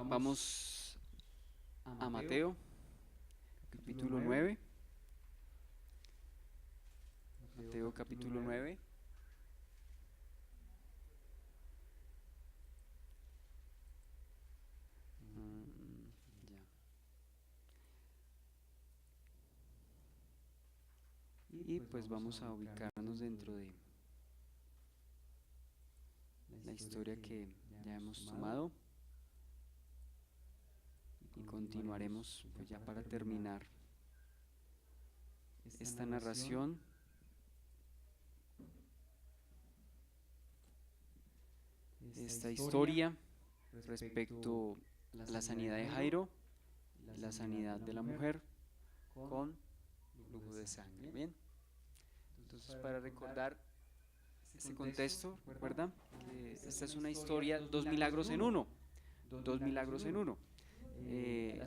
Vamos a Mateo, capítulo 9. Mateo, capítulo 9. Ya. Y pues vamos a ubicarnos dentro de la historia que ya hemos tomado y continuaremos pues ya para terminar esta narración. Esta historia respecto a la sanidad de Jairo y la sanidad de la mujer con flujo de sangre. Bien, entonces para recordar este contexto, recuerda que esta es una historia, dos milagros en uno, dos milagros en uno.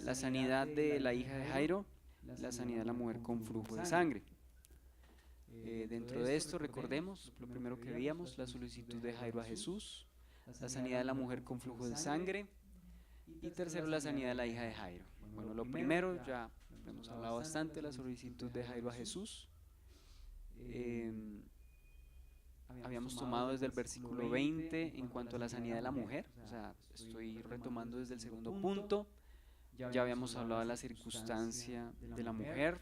La sanidad de la hija de Jairo, la sanidad de la mujer con flujo de sangre. Dentro de esto recordemos, lo primero que veíamos, la solicitud de Jairo a Jesús, la sanidad de la mujer con flujo de sangre y tercero la sanidad de la hija de Jairo. Bueno, lo primero ya hemos hablado bastante, la solicitud de Jairo a Jesús. Habíamos tomado desde el versículo 20 en cuanto a la sanidad de la mujer, o sea, estoy retomando desde el segundo punto. Ya habíamos hablado de la circunstancia de la mujer,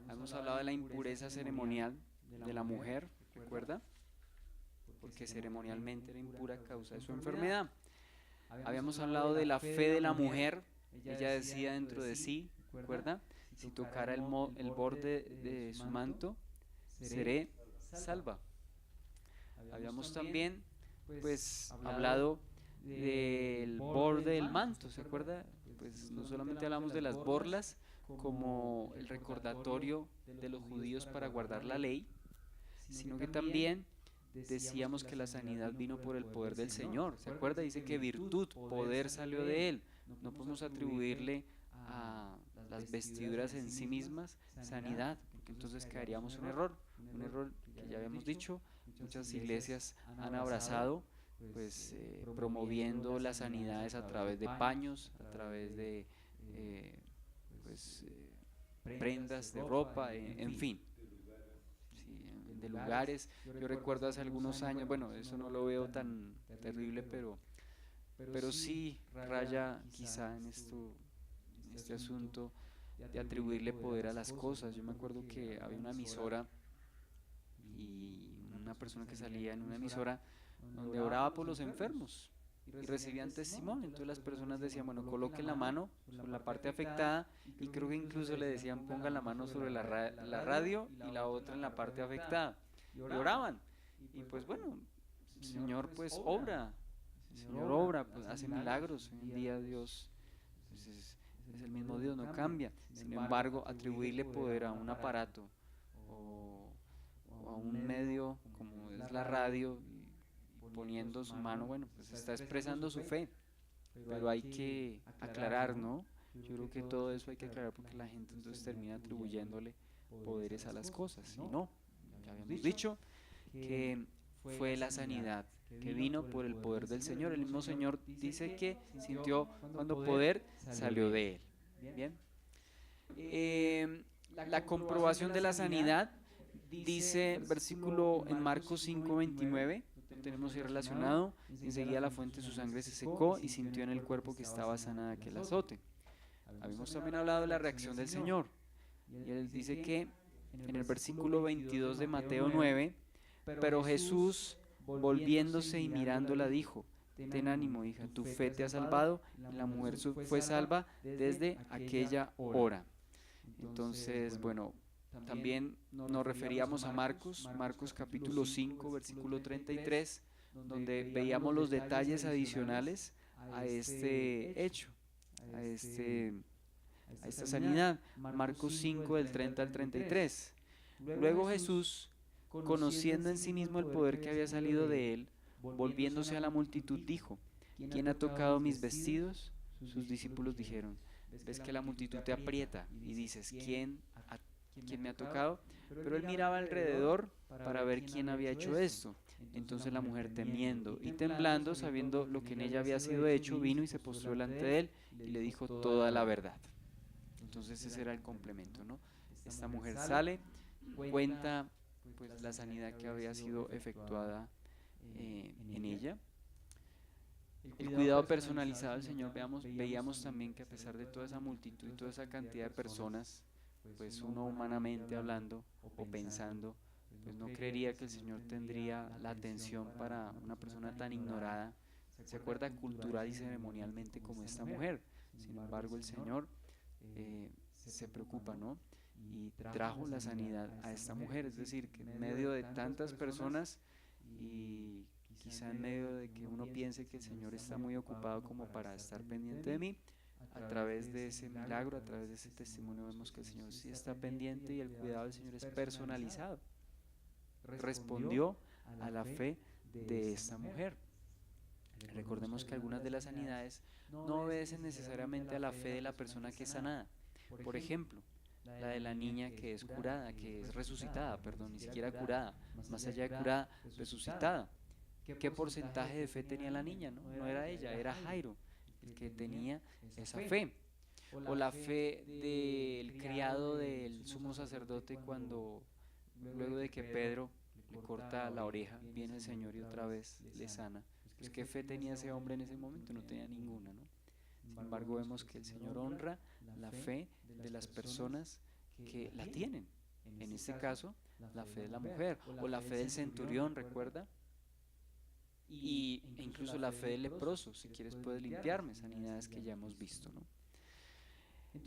habíamos hablado de la impureza ceremonial de la mujer, ¿recuerda? Porque ceremonialmente era impura a causa de su enfermedad. Habíamos hablado de la fe de la mujer, ella decía dentro de sí, ¿recuerda? Si tocara el borde de su manto, seré salva. Habíamos también pues hablado del borde del manto, ¿se acuerda? Pues no solamente hablamos de las borlas como el recordatorio de los judíos para guardar la ley, sino que también decíamos que la sanidad vino por el poder del Señor, ¿se acuerda? Dice que virtud, poder salió de Él. No podemos atribuirle a las vestiduras en sí mismas sanidad, porque entonces caeríamos en un error que ya habíamos dicho. Muchas iglesias han abrazado, pues promoviendo las sanidades a través de paños, a través de pues, prendas de ropa, en fin, sí, de lugares. Yo recuerdo hace algunos años, bueno, eso no lo veo tan terrible, pero sí raya quizá en este asunto de atribuirle poder a las cosas. Yo me acuerdo que había una emisora y una persona que salía en una emisora donde oraba por los enfermos y recibían testimonio. Entonces las personas decían, bueno, coloquen la mano sobre la parte afectada y creo que incluso le decían pongan la mano sobre la radio y la otra en la parte afectada. Y oraban. Y pues bueno, el Señor pues obra, el Señor obra, pues hace milagros. Hoy en día Dios pues, es el mismo Dios, no cambia. Sin embargo, atribuirle poder a un aparato o a un medio como es la radio y poniendo su mano, bueno, pues está expresando su fe, pero hay que aclarar, ¿no? Yo creo que todo eso hay que aclarar porque la gente entonces termina atribuyéndole poderes a las cosas, y no, ya habíamos dicho que fue la sanidad que vino por el poder del Señor. El mismo Señor dice que sintió cuando poder salió de él. Bien. La comprobación de la sanidad dice versículo en Marcos 5:29, lo tenemos ahí relacionado. Enseguida la fuente de su sangre se secó y sintió en el cuerpo que estaba sana de aquel azote. Habíamos también hablado de la reacción del Señor y él dice que en el versículo 22 de Mateo 9, pero Jesús volviéndose y mirándola dijo, ten ánimo hija, tu fe te ha salvado, y la mujer fue salva desde aquella hora. Entonces, bueno, también nos referíamos a Marcos, Marcos capítulo 5, versículo 33, donde veíamos los detalles adicionales a este hecho, a, este, a esta sanidad. Marcos 5 del 30 al 33. Luego Jesús, conociendo en sí mismo el poder que había salido de él, volviéndose a la multitud, dijo, ¿quién ha tocado mis vestidos? Sus discípulos dijeron, ves que la multitud te aprieta y dices, ¿quién me ha tocado? Pero él miraba alrededor para ver quién había hecho esto. Entonces la mujer, temiendo y temblando, sabiendo lo que en ella había sido hecho, vino y se postró delante de él y le dijo toda la verdad. Entonces ese era el complemento, ¿no? Esta mujer sale, cuenta pues la sanidad que había sido efectuada en ella. El cuidado personalizado del Señor, veíamos también que a pesar de toda esa multitud y toda esa cantidad de personas, pues uno humanamente hablando o pensando, pues no creería que el Señor tendría la atención para una persona tan ignorada, se acuerda, cultural y ceremonialmente como esta mujer. Sin embargo, el Señor se preocupa, ¿no? Y trajo la sanidad a esta mujer, es decir, que en medio de tantas personas y quizá en medio de que uno piense que el Señor está muy ocupado como para estar pendiente de mí, a través de ese milagro, a través de ese testimonio vemos que el Señor sí está pendiente y el cuidado del Señor es personalizado. Respondió a la fe de esta mujer. Recordemos que algunas de las sanidades no obedecen necesariamente a la fe de la persona que es sanada. Por ejemplo, la de la niña que es curada, que es resucitada, perdón, ni siquiera curada, más allá de curada, resucitada. ¿Qué porcentaje de fe tenía la niña? No era ella, era Jairo el que tenía esa fe. O la fe del criado del sumo sacerdote cuando, luego de que Pedro le corta la oreja, viene el Señor y otra vez le sana. Pues ¿qué fe tenía ese hombre en ese momento? No tenía ninguna, ¿no? Sin embargo, vemos que el Señor honra la fe de las personas que la tienen. En este caso, la fe de la mujer, o la fe del centurión, ¿recuerda? E incluso la fe del leproso, si quieres puedes limpiarme, sanidades que ya hemos visto, ¿no?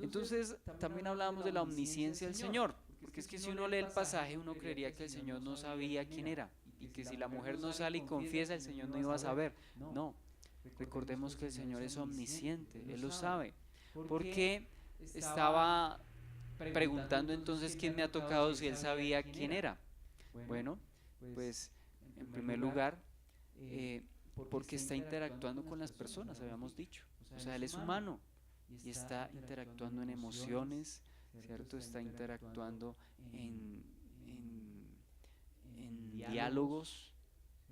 Entonces también hablábamos de la omnisciencia del Señor, porque es que si uno lee el pasaje uno creería que el Señor no sabía quién era, y que si la mujer no sale y confiesa el Señor no iba a saber. No, recordemos que el Señor es omnisciente, Él lo sabe. ¿Por qué estaba preguntando entonces quién me ha tocado si Él sabía quién era? Bueno, pues en primer lugar, porque está interactuando con las personas, habíamos dicho. O sea, Él es humano y está interactuando en emociones, ¿cierto? Está interactuando en diálogos,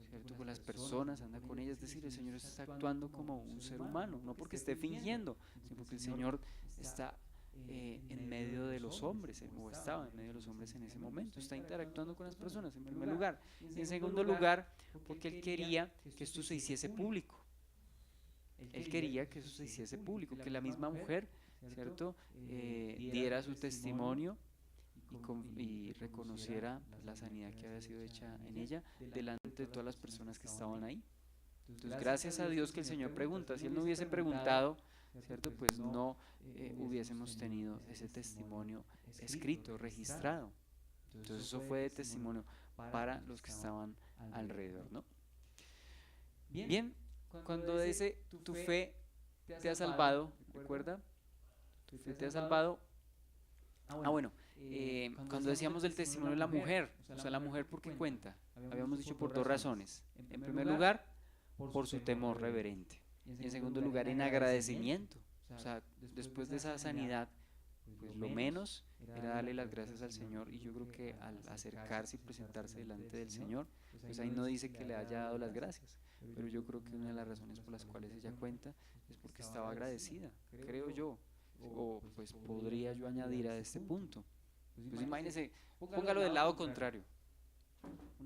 ¿cierto? Con las personas, anda con ellas. Es decir, el Señor está actuando como un ser humano, no porque esté fingiendo, sino porque el Señor está en medio de los hombres, o estaba en medio de los hombres en ese momento, está interactuando con las personas en primer lugar, y en segundo lugar porque Él quería que esto se hiciese público. Él quería que eso se hiciese público, que la misma mujer, ¿cierto?, diera su testimonio y reconociera la sanidad que había sido hecha en ella delante de todas las personas que estaban ahí. Entonces, gracias a Dios que el Señor pregunta. Si Él no hubiese preguntado, ¿cierto?, pues no hubiésemos tenido ese testimonio escrito, registrado. Entonces eso fue de testimonio para los que estaban alrededor, ¿no? Bien, cuando dice tu fe te ha salvado, ¿recuerda? Tu fe te ha salvado. Bueno, cuando decíamos del testimonio de la mujer, o sea, la mujer, ¿por qué cuenta? Habíamos dicho por dos razones. En primer lugar, por su temor reverente. Y en segundo lugar, en agradecimiento. O sea, después de esa sanidad, pues lo menos era darle las gracias al Señor. Y yo creo que al acercarse y presentarse delante del Señor, pues ahí no dice que le haya dado las gracias, pero yo creo que una de las razones por las cuales ella cuenta es porque estaba agradecida, creo yo, o pues podría yo añadir a este punto. Pues imagínese, póngalo del lado contrario,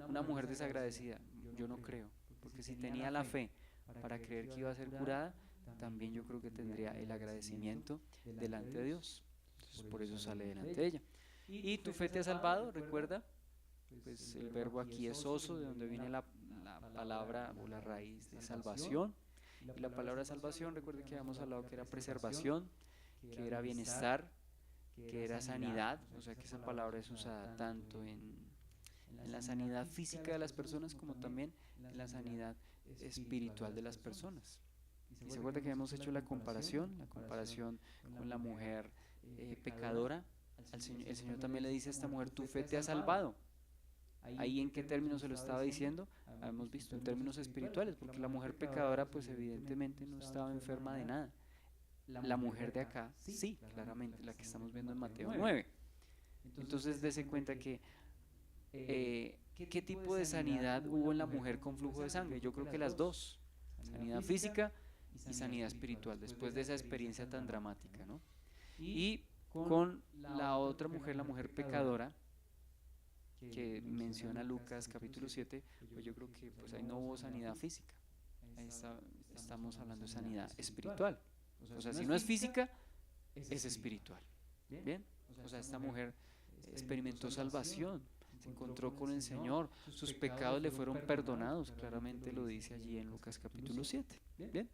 una mujer desagradecida, yo no creo, porque si tenía la fe para creer que iba a ser curada, también yo creo que tendría el agradecimiento delante de Dios. Entonces por eso sale delante de ella. Y tu fe te ha salvado, recuerda, pues el verbo aquí es oso, de donde viene la palabra o la raíz de salvación. Y la palabra salvación, recuerde que habíamos hablado que era preservación, que era bienestar, que era sanidad. O sea que esa palabra es usada tanto en la sanidad física de las personas como también en la sanidad espiritual de las personas. Y se acuerda que hemos hecho la comparación con la mujer pecadora. El Señor también le dice a esta mujer, tu fe te ha salvado. Ahí en qué términos se lo estaba diciendo, hemos visto en términos espirituales, porque la mujer pecadora pues evidentemente no estaba enferma de nada. La mujer de acá sí, claramente, la que estamos viendo en Mateo 9. Entonces dése cuenta que ¿qué tipo de sanidad hubo en la mujer con flujo de sangre? Yo creo que las dos, sanidad física y sanidad espiritual, después de esa experiencia tan dramática, ¿no? Y con la otra mujer, la mujer pecadora, que menciona Lucas capítulo 7, pues yo creo que pues ahí no hubo sanidad física, estamos hablando de sanidad espiritual. O sea, si no es física, es espiritual. Bien, o sea, esta mujer experimentó salvación, se encontró con el Señor, sus pecados le fueron perdonados, claramente lo dice allí en Lucas capítulo 7. Bien,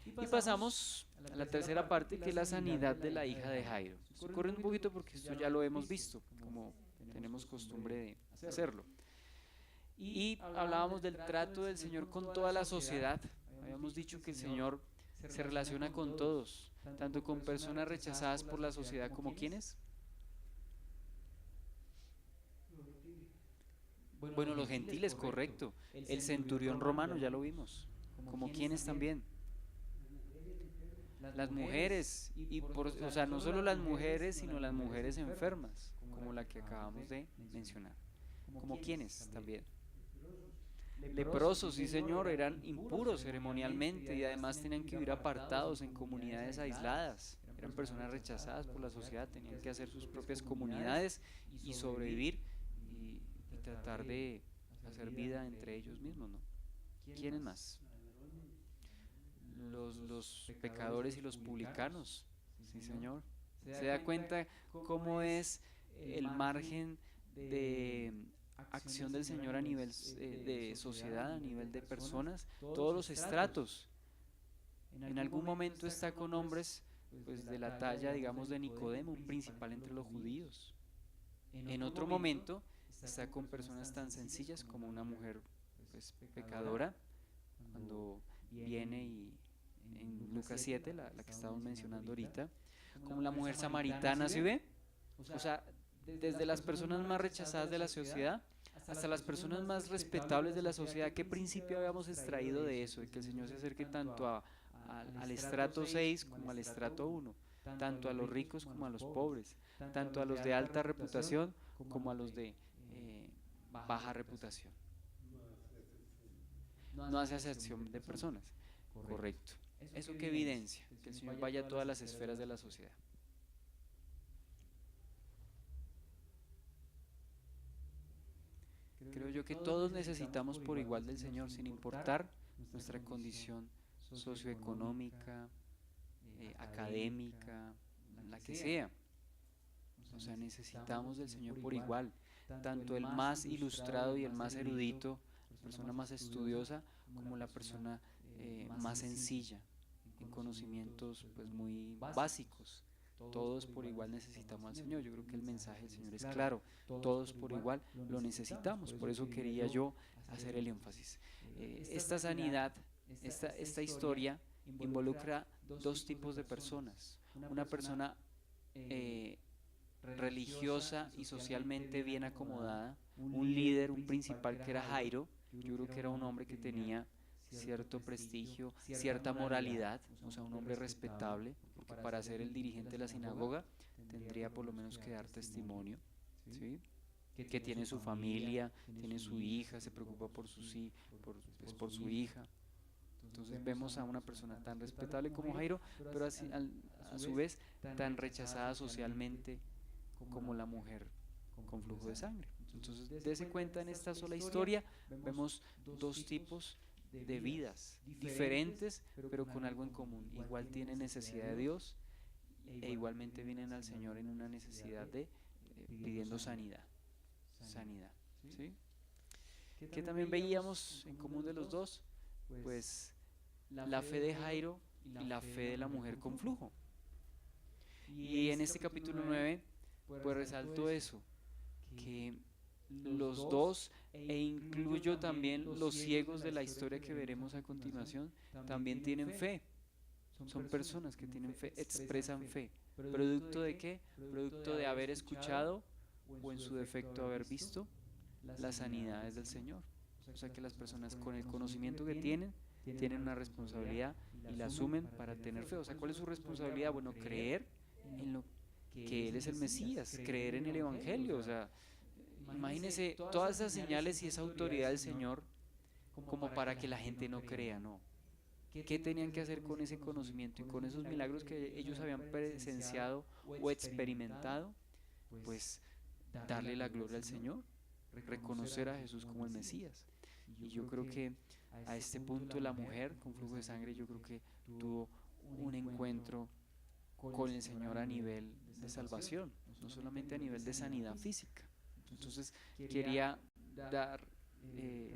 y pasamos a la tercera parte, que es la sanidad de la hija de Jairo. Estoy corriendo un poquito porque esto ya lo hemos visto, como tenemos costumbre de hacerlo. Y hablábamos del trato del Señor con toda la sociedad. Habíamos dicho que el Señor se relaciona con todos, tanto con personas rechazadas por la sociedad como quienes. Bueno, los gentiles, correcto. El centurión romano, ya lo vimos. Como quienes también. Las mujeres, o sea, no solo las mujeres, sino las mujeres enfermas, como la que acabamos de mencionar. Como quienes también. Leprosos, sí señor, eran impuros ceremonialmente y además tenían que vivir apartados en comunidades aisladas. Eran personas rechazadas por la sociedad, tenían que hacer sus propias comunidades y sobrevivir y tratar de hacer vida entre ellos mismos, ¿no? ¿Quiénes más? Los pecadores y los publicanos, sí señor. Se da cuenta cómo es el margen de acción del Señor a nivel de sociedad, a nivel de personas, todos los estratos. En algún momento está con hombres pues de la talla, digamos, de Nicodemo, un principal entre los judíos. En otro momento está con personas tan sencillas como una mujer pues pecadora, cuando viene y en Lucas 7, la que estábamos mencionando ahorita, como la mujer samaritana, ¿sí ve? O sea, desde las personas más rechazadas de la sociedad hasta las personas más respetables de la sociedad. ¿Qué principio habíamos extraído de eso? De que el Señor se acerque tanto al estrato 6 como al estrato 1, tanto a los ricos como a los pobres, tanto a los de alta reputación como a los de baja reputación. No hace acepción de personas, correcto. ¿Eso qué evidencia? Que el Señor vaya a todas las esferas de la sociedad. Creo yo que todos necesitamos por igual del Señor, sin importar nuestra condición socioeconómica, académica, la que sea. O sea, necesitamos del Señor por igual, tanto el más ilustrado y el más erudito, la persona más estudiosa, como la persona más sencilla, en conocimientos pues muy básicos. Todos por igual necesitamos al Señor. Yo creo que el mensaje del Señor es claro, todos por igual lo necesitamos. Por eso quería yo hacer el énfasis. Esta sanidad, esta historia involucra dos tipos de personas. Una persona religiosa y socialmente bien acomodada, un líder, un principal que era Jairo. Yo creo que era un hombre que tenía cierto prestigio, cierta moralidad, o sea, un hombre respetable, porque para ser el dirigente de la sinagoga tendría por lo menos que dar testimonio, ¿sí? Que tiene su familia, tiene su hija, se preocupa por por su hija. Entonces vemos a una persona tan respetable como Jairo, pero así, a su vez tan rechazada socialmente como la mujer con flujo de sangre. Entonces, dése cuenta, en esta sola historia vemos dos tipos de vidas diferentes, pero con algo en común. Igual tienen necesidad de Dios e igualmente vienen al Señor en una necesidad de pidiendo sanidad. Sanidad, ¿sí? ¿Qué también veíamos en común de los dos? Pues la fe de Jairo y la fe de la mujer con flujo. Y en este capítulo 9, pues resalto eso, que los dos, e incluyo también los ciegos de la historia que veremos a continuación, también tienen fe. Son personas que tienen fe, expresan fe. ¿Producto de qué? Producto de haber escuchado o en su defecto haber visto las sanidades del Señor. O sea que las personas con el conocimiento que tienen una responsabilidad y la asumen para tener fe. O sea, ¿cuál es su responsabilidad? Bueno, creer en lo que Él es el Mesías, creer en el Evangelio. O sea, Imagínense todas esas señales y esa autoridad del Señor como para que la gente no crea, no. ¿Qué tenían que hacer con ese conocimiento y con esos milagros que ellos habían presenciado o experimentado? Pues darle la gloria al Señor, reconocer a Jesús como el Mesías. Y yo creo que a este punto la mujer con flujo de sangre, yo creo que tuvo un encuentro con el Señor a nivel de salvación, no solamente a nivel de sanidad física. Entonces quería dar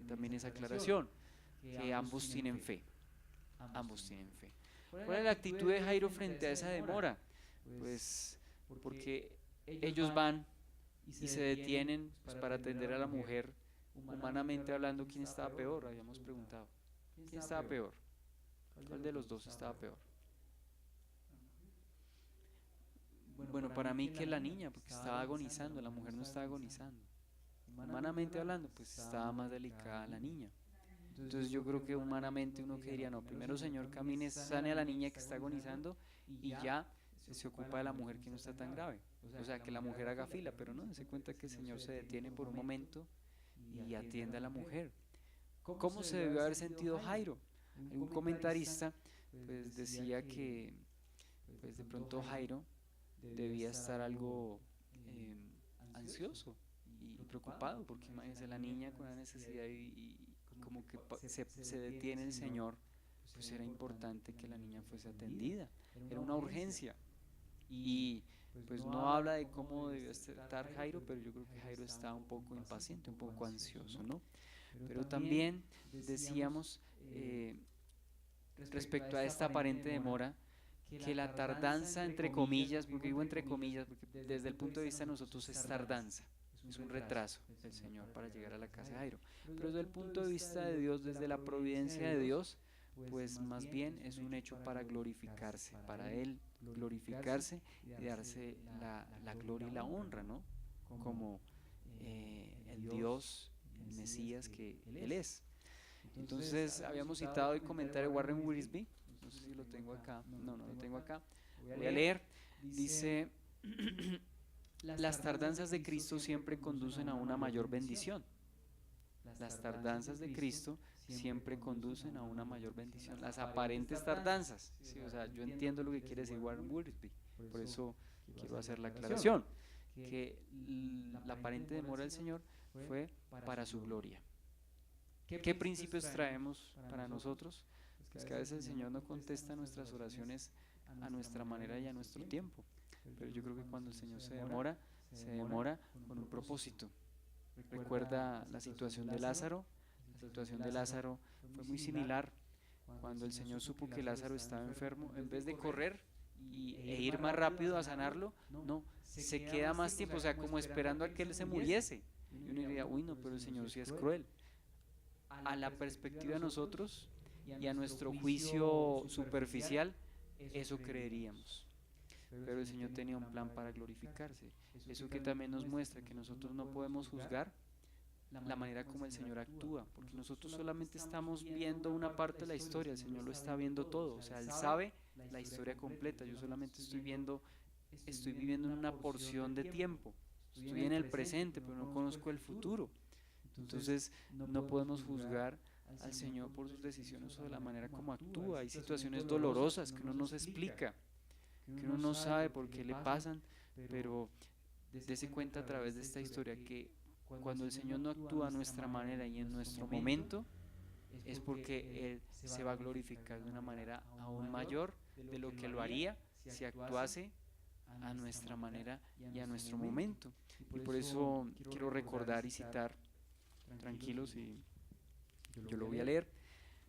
también esa aclaración, que ambos tienen fe, ambos tienen fe. ¿Cuál es la actitud de Jairo frente a esa demora? Pues porque ellos van y se detienen pues, para atender a la mujer. Humanamente hablando, ¿quién estaba peor? Habíamos preguntado. ¿Quién estaba peor? ¿Cuál de los dos estaba peor? Bueno, para mí que la niña, porque estaba agonizando, la mujer no estaba agonizando. Humanamente hablando, pues estaba más delicada la niña. Entonces yo creo que humanamente uno que diría, no, primero Señor camine, sane a la niña que está agonizando y ya se ocupa de la mujer que no está tan grave. O sea, que la mujer haga fila, pero no, se cuenta que el Señor se detiene por un momento y atiende a la mujer. ¿Cómo se debió haber sentido Jairo? Algún comentarista pues decía que pues de pronto Jairo debía estar algo ansioso y preocupado, porque imagínense la niña con la necesidad y como que se detiene el Señor, pues era importante que la niña fuese atendida, era una urgencia. Y pues no habla de cómo debió estar Jairo, pero yo creo que Jairo estaba un poco impaciente, un poco ansioso, ¿no? Pero también decíamos respecto a esta aparente demora, que la tardanza, entre comillas, porque digo entre comillas, porque desde el punto de vista de nosotros es tardanza, es un retraso del Señor para llegar a la casa de Jairo, pero desde el punto de vista de Dios, desde la providencia de Dios, pues más bien es un hecho para glorificarse, para Él glorificarse y darse la gloria y la honra, ¿no? Como el Dios, el Mesías que Él es. Entonces habíamos citado el comentario de Warren Wiersbe, no sé si lo tengo acá, no lo tengo acá, voy a leer, dice, las tardanzas de Cristo siempre conducen a una mayor bendición. Las tardanzas de Cristo siempre conducen a una mayor bendición. Las aparentes tardanzas, ¿sí? O sea, yo entiendo lo que quiere decir Warren Wiersbe, por eso quiero hacer la aclaración, que la aparente demora del Señor fue para su gloria. ¿Qué principios traemos para nosotros? Pues que a veces el Señor no contesta nuestras oraciones a nuestra manera y a nuestro tiempo, pero yo creo que cuando el Señor se demora con un propósito. Recuerda la situación de Lázaro. La situación de Lázaro fue muy similar. Cuando el Señor supo que Lázaro estaba enfermo, en vez de correr e ir más rápido a sanarlo, no, se queda más tiempo, o sea, como esperando a que él se muriese. Y uno diría, uy, no, pero el Señor sí es cruel. A la perspectiva de nosotros y a nuestro juicio superficial, eso creeríamos. Pero el Señor tenía un plan para glorificarse. Eso que también nos muestra que nosotros no podemos juzgar la manera como el Señor actúa, porque nosotros solamente estamos viendo una parte de la historia, el Señor lo está viendo todo, o sea, Él sabe la historia completa, yo solamente estoy viviendo en una porción de tiempo, estoy en el presente, pero no conozco el futuro. Entonces no podemos juzgar al Señor por sus decisiones o de la manera como actúa. Hay situaciones dolorosas que uno no se explica, que uno no sabe por qué le pasan, pero dése cuenta a través de esta historia que cuando el Señor no actúa a nuestra manera y en nuestro momento, es porque Él se va a glorificar de una manera aún mayor de lo que lo haría si actuase a nuestra manera y a nuestro momento. Y por eso quiero recordar y citar, tranquilos, y yo lo voy a leer,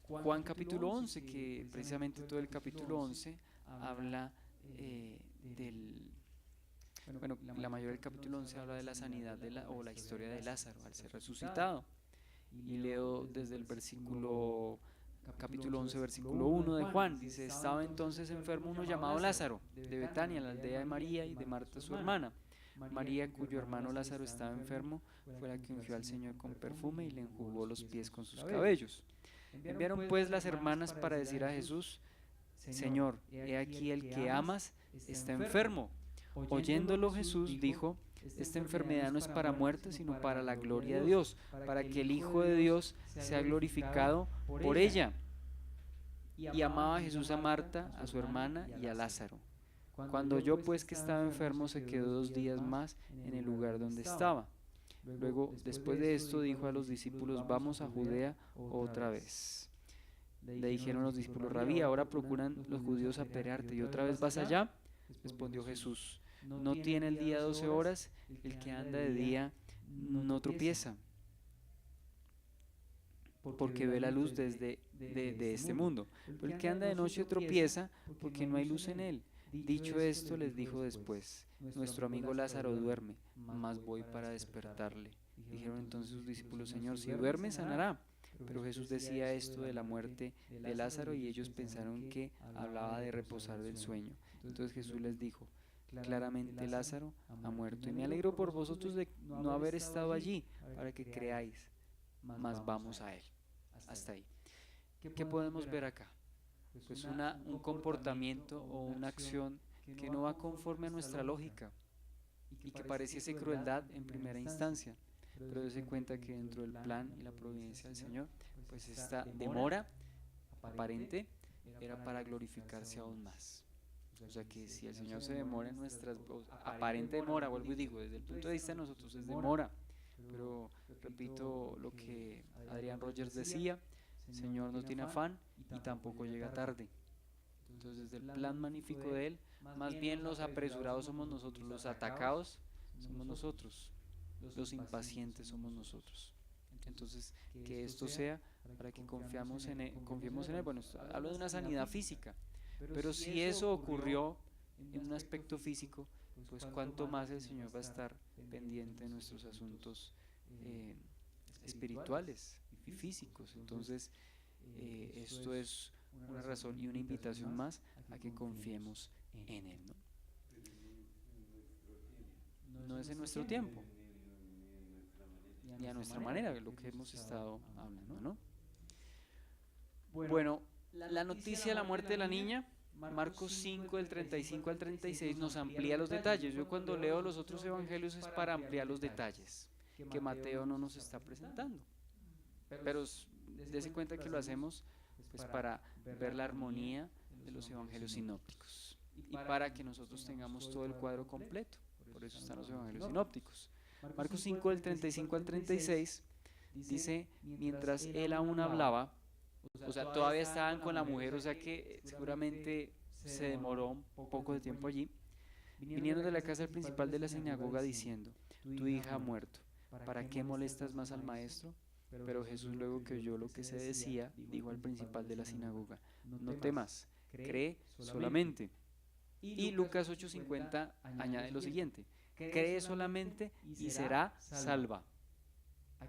Juan capítulo 11, que precisamente todo el capítulo 11 habla la mayoría del capítulo 11 habla de la sanidad o la historia de Lázaro al ser resucitado. Y leo desde el capítulo 11, versículo 1 de Juan, dice, estaba entonces enfermo uno llamado Lázaro, de Betania, la aldea de María y de Marta su hermana. María, cuyo hermano Lázaro estaba enfermo, fue la que ungió al Señor con perfume y le enjugó los pies con sus cabellos. Enviaron pues las hermanas para decir a Jesús, Señor, he aquí el que amas está enfermo. Oyéndolo Jesús dijo, Esta enfermedad no es para muerte, sino para la gloria de Dios, para que el Hijo de Dios sea glorificado por ella. Y amaba Jesús a Marta, a su hermana y a Lázaro. Cuando oyó pues que estaba enfermo, se quedó 2 días más en el lugar donde estaba. Luego, después de esto, dijo a los discípulos: vamos a Judea otra vez. Le dijeron los discípulos: Rabí, ahora procuran los judíos apedrearte, ¿y otra vez vas allá? Respondió Jesús: no tiene el día 12 horas, el que anda de día no tropieza, porque ve la luz de este mundo. Pero el que anda de noche tropieza, porque no hay luz en él. Dicho esto, les dijo después: nuestro amigo Lázaro duerme, mas voy para despertarle. Dijeron entonces sus discípulos: Señor, si duerme, sanará. Pero Jesús decía esto de la muerte de Lázaro, y ellos pensaron que hablaba de reposar del sueño. Entonces Jesús les dijo: claramente Lázaro ha muerto, y me alegro por vosotros de no haber estado allí, para que creáis, mas vamos a él. Hasta ahí. ¿Qué podemos ver acá? Pues un comportamiento o una acción que no va conforme a nuestra lógica y que pareciese crueldad en primera instancia, pero dése cuenta que dentro del plan y la providencia del Señor, pues esta demora aparente era para glorificarse aún más. O sea que si el Señor se demora en nuestras, aparente demora, vuelvo y digo, desde el punto de vista de nosotros es demora, pero repito lo que Adrian Rogers decía: el Señor no tiene afán y tampoco llega tarde. Entonces, desde el plan magnífico de Él, más bien los apresurados somos nosotros, los atacados somos nosotros, los impacientes somos nosotros. Entonces, que esto sea para que confiemos en Él. Bueno, hablo de una sanidad física, pero si eso ocurrió en un aspecto físico, pues cuánto más el Señor va a estar pendiente de nuestros asuntos espirituales y físicos. Entonces, esto es una razón y una invitación más a que confiemos en Él, ¿no? No es en nuestro tiempo, ni a nuestra manera, lo que hemos estado hablando, ¿no? Bueno, la noticia de la muerte de la niña, Marcos 5, del 35 al 36, nos amplía los detalles. Yo cuando leo los otros evangelios es para ampliar los detalles que Mateo no nos está presentando. Pero dése cuenta que lo hacemos pues para ver la armonía de los evangelios sinópticos y para que nosotros tengamos todo el cuadro completo. Por eso están los evangelios sinópticos. Marcos 5, del 35 al 36 dice: mientras él aún hablaba, o sea, todavía estaban con la mujer, o sea que seguramente se demoró un poco de tiempo allí, vinieron de la casa del principal de la sinagoga diciendo: tu hija ha muerto, ¿para qué molestas más al maestro? Pero Jesús, luego que oyó lo que se decía, dijo al principal de la sinagoga: no temas, cree solamente. Y Lucas 8:50 añade lo siguiente: cree solamente y será salva.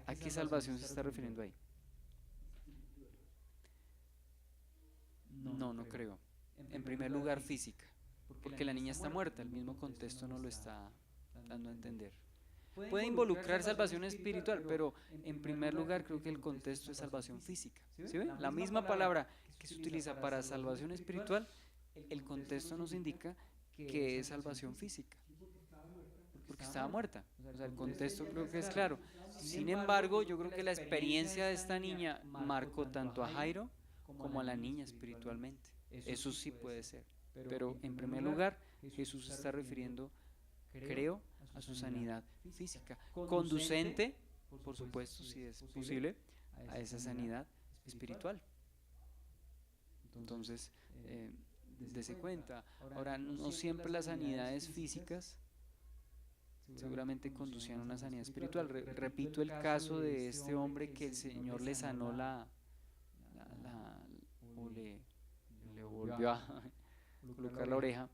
¿A qué salvación se está refiriendo ahí? No creo. En primer lugar, física, porque la niña está muerta, el mismo contexto no lo está dando a entender. Puede involucrar salvación espiritual, pero en primer lugar creo que el contexto es salvación física. ¿Sí ven? La misma palabra que se utiliza para salvación espiritual, el contexto nos indica que es salvación física, porque estaba muerta. O sea, el contexto creo que es claro. Sin embargo, yo creo que la experiencia de esta niña marcó tanto a Jairo como a la niña espiritualmente. Eso sí puede ser. Pero en primer lugar, Jesús se está refiriendo, creo, a su sanidad física, conducente, por supuesto, si es posible, a esa sanidad espiritual. Entonces, dese cuenta. Ahora, no siempre las sanidades físicas seguramente conducían a una sanidad espiritual. Repito el caso de este hombre que el Señor le sanó o le volvió a colocar la oreja.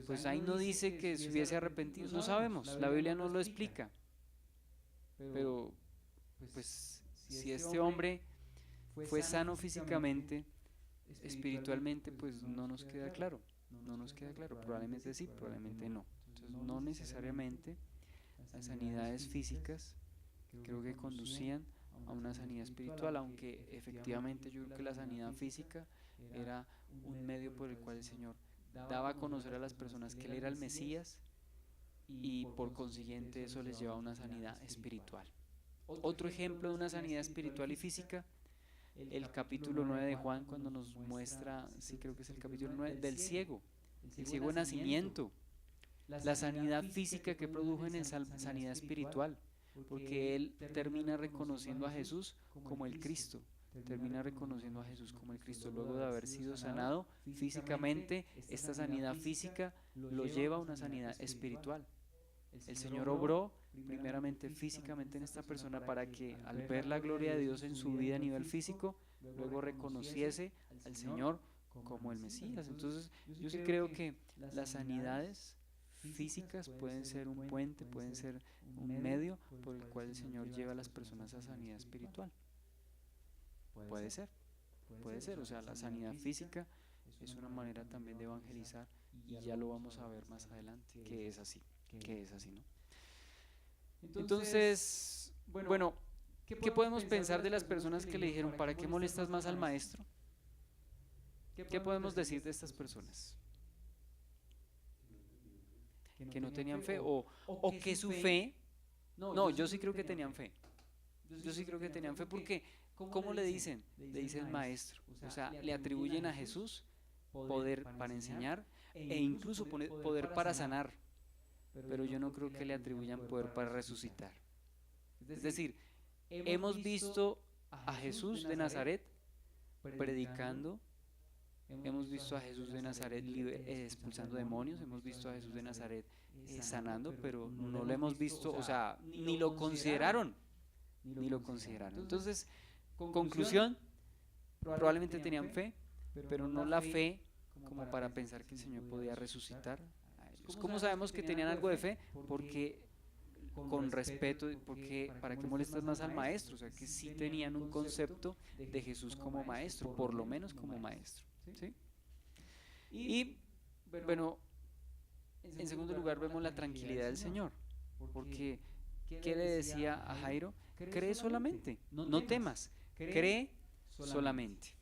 Pues ahí no dice que se hubiese arrepentido, no sabemos, la Biblia no lo explica. Pero pues si este hombre fue sano físicamente, espiritualmente pues no nos queda claro, probablemente sí, probablemente no. Entonces no necesariamente las sanidades físicas creo que conducían a una sanidad espiritual, aunque efectivamente yo creo que la sanidad física era un medio por el cual el Señor daba a conocer a las personas que Él era el Mesías y por consiguiente eso les lleva a una sanidad espiritual. Otro ejemplo de una sanidad espiritual y física, el capítulo 9 de Juan, cuando nos muestra, sí creo que es el capítulo 9, del ciego, el ciego de nacimiento, la sanidad física que produjo en él, sanidad espiritual, porque él termina reconociendo a Jesús como el Cristo, termina reconociendo a Jesús como el Cristo, luego de haber sido sanado físicamente. Esta sanidad física lo lleva a una sanidad espiritual. El Señor obró primeramente físicamente en esta persona para que al ver la gloria de Dios en su vida a nivel físico, luego reconociese al Señor como el Mesías. Entonces yo sí creo que las sanidades físicas pueden ser un puente, pueden ser un medio por el cual el Señor lleva a las personas a sanidad espiritual. Puede ser, puede ser. O sea, la sanidad física es una manera también de evangelizar, y ya lo vamos a ver más adelante, que es así, ¿no? Entonces, bueno, ¿qué podemos pensar de las personas que le dijeron, ¿para qué molestas más al maestro? ¿Qué podemos decir de estas personas? Que no tenían fe, o que su fe, no, yo sí creo que tenían fe. Yo sí creo que tenían fe, porque ¿cómo le dicen? Le dicen maestro, o sea, le atribuyen a Jesús poder para enseñar e incluso poder para sanar, pero yo no creo que le atribuyan poder para resucitar. Es decir, hemos visto a Jesús de Nazaret predicando, hemos visto a Jesús de Nazaret expulsando demonios, hemos visto a Jesús de Nazaret sanando, pero no lo hemos visto, o sea, ni lo consideraron. Entonces, conclusión, probablemente tenían fe, pero no la fe como para pensar que el Señor podía resucitar a ellos. ¿Cómo sabemos que tenían algo de fe? Porque con respeto, porque ¿para qué molestas más al maestro? O sea, que sí tenían un concepto de Jesús como maestro, por lo menos como maestro, ¿sí? Y bueno, en segundo lugar vemos la tranquilidad del Señor, porque ¿qué le decía a Jairo? Cree solamente, no temas, cree solamente.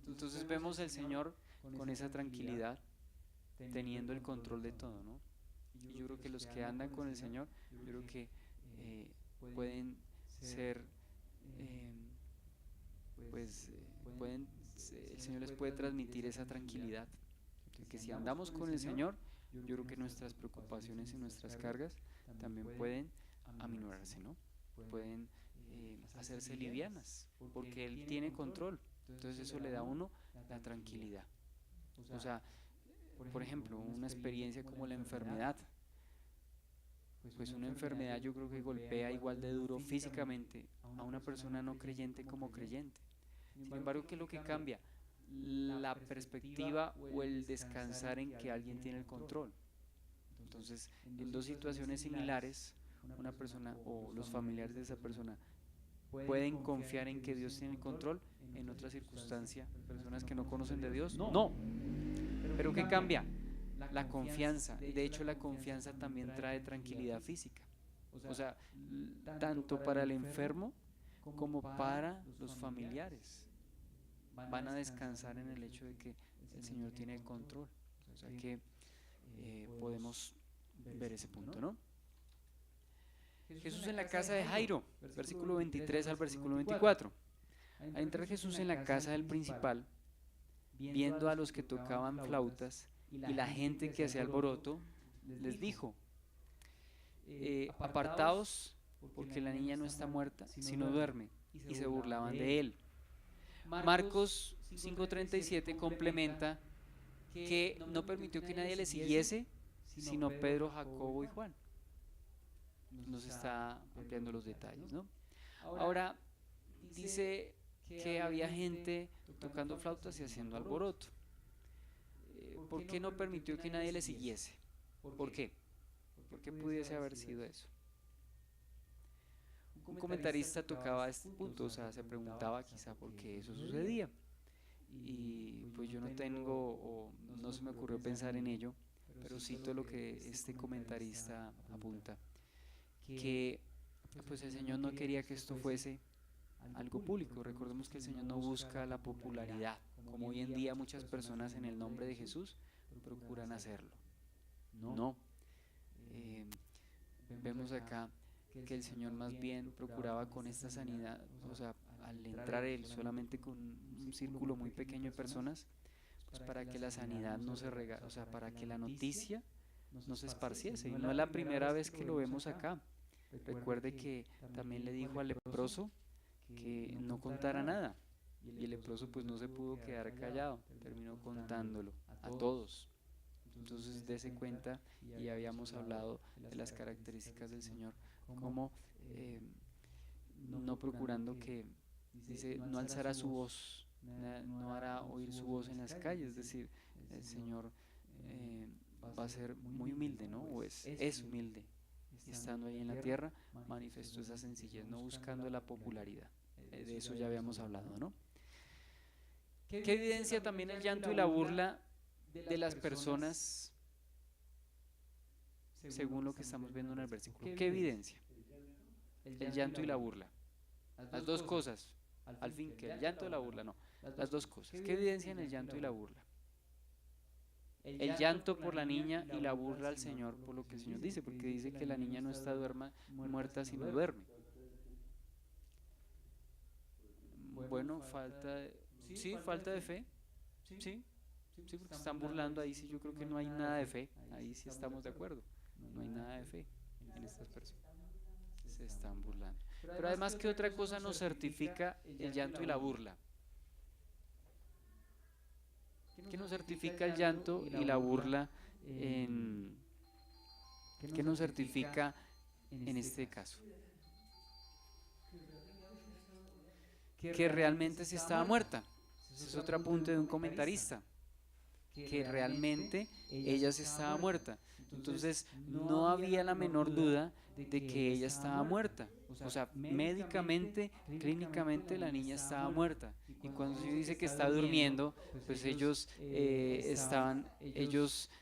Entonces vemos al Señor con esa tranquilidad, teniendo el control de todo, ¿no? Y yo creo que los que andan con el Señor, yo creo que pueden ser, el Señor les puede transmitir esa tranquilidad, que si andamos con el Señor, yo creo que nuestras preocupaciones y nuestras cargas también pueden aminorarse, ¿no? Pueden hacerse livianas, porque Él tiene control. Entonces eso le da a uno la tranquilidad. O sea, por ejemplo, una experiencia como la enfermedad. Pues una enfermedad yo creo que golpea igual de duro físicamente a una persona no creyente como creyente. Sin embargo, ¿qué es lo que cambia? La perspectiva o el descansar en que alguien tiene el control. Entonces, en dos situaciones similares, una persona o los familiares de esa persona pueden confiar en que Dios tiene el control. En otra circunstancia, personas que no conocen de Dios, no. Pero ¿qué cambia? La confianza. De hecho, la confianza también trae tranquilidad física. O sea, tanto para el enfermo como para los familiares. Van a descansar en el hecho de que el Señor tiene el control. O sea que podemos ver ese punto, ¿no? Jesús en la casa de Jairo, versículo 23 al versículo 24. Al entrar Jesús en la casa del principal, viendo a los que tocaban flautas y la gente que hacía alboroto, les dijo, apartaos, porque la niña no está muerta, sino duerme. Y se burlaban de él. Marcos 5:37 complementa que no permitió que nadie le siguiese, sino Pedro, Jacobo y Juan. Nos está ampliando los detalles, ¿no? Ahora, dice que había gente tocando flautas y haciendo alboroto. ¿Por qué no permitió que nadie le siguiese? ¿Por qué? ¿Por qué pudiese haber sido eso? Un comentarista tocaba este punto, o sea, se preguntaba quizá por qué eso sucedía. Y pues yo no tengo, o no se me ocurrió pensar en ello, pero cito lo que este comentarista apunta, que pues el Señor no quería que esto fuese algo público. Recordemos que el Señor no busca la popularidad, como hoy en día muchas personas en el nombre de Jesús procuran hacerlo. No, Eh, Vemos acá que el Señor más bien procuraba con esta sanidad, o sea, al entrar Él solamente con un círculo muy pequeño de personas, pues para que la sanidad no se rega, o sea, para que la noticia no se esparciese. Y no es la primera vez que lo vemos acá. Recuerde que también le dijo al leproso que no contara nada. Y el leproso pues no se pudo quedar callado, terminó contándolo a todos. Entonces dése cuenta, y habíamos hablado de las características del Señor, como eh, no procurando que, dice, no alzará su voz, no hará oír su voz en las calles, es decir, el Señor eh, va a ser muy humilde, ¿no? O es humilde, y estando ahí en la tierra manifestó esa sencillez, no buscando la popularidad. De eso ya habíamos hablado, ¿no? ¿Qué evidencia también el llanto y la burla de las personas según lo que estamos viendo en el versículo? ¿Qué evidencia? El llanto y la burla. Las dos cosas. Al fin, que el llanto y la burla, no. Las dos cosas. ¿Qué evidencia en el llanto y la burla? El llanto por la niña y la burla al Señor por lo que el Señor dice, porque dice que la niña no está muerta sino duerme. Bueno, sí, falta de fe, sí, sí, porque están burlando ahí, sí, yo creo que no hay nada de fe, ahí sí estamos de acuerdo, no hay nada de fe en estas personas, se están burlando. Pero además, ¿qué otra cosa nos certifica el llanto y la burla? ¿Qué nos certifica el llanto y la burla en, qué nos certifica en este caso? Que realmente sí estaba muerta. Ese es otro apunte de un comentarista, que realmente ella sí estaba muerta. Entonces no había la menor duda de que ella estaba muerta. O sea, médicamente, clínicamente la niña estaba muerta. Y cuando se dice que está durmiendo, pues ellos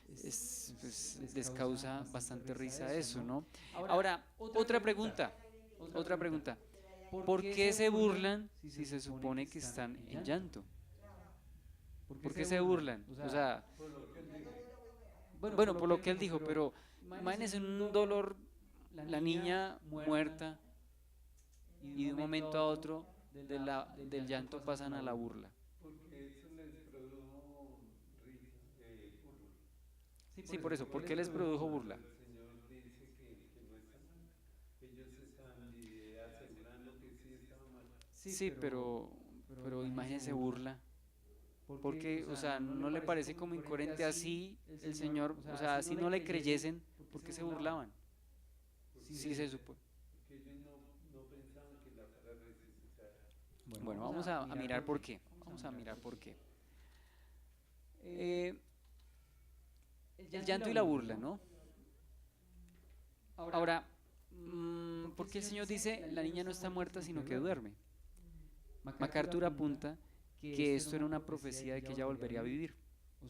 pues, les causa bastante risa eso, ¿no? Ahora, otra pregunta. ¿Por qué se burlan si se supone que están en llanto? ¿Por qué se burlan? O sea, bueno, por lo que él dijo, pero imagínense un dolor, la niña muerta, y de un momento a otro del llanto pasan a la burla. porque eso les produjo risa, burla. Sí, por eso, ¿por qué les produjo Cuando burla? el Señor dice que no está muerta, ellos están asegurando que sí estaba muerta. Sí, pero imagínense burla. Porque, o sea, ¿no le parece como incoherente así el Señor? O sea, si no le creyesen, ¿por qué se burlaban? Sí se supone. Porque ellos no pensaban que la fuera a resucitar. Bueno, vamos a mirar por qué. Vamos a mirar por qué. Eh, el llanto y la burla, ¿no? Ahora, ¿por qué el Señor dice la niña no está muerta sino que duerme? MacArthur apunta que esto era una profecía de que ella volvería a vivir.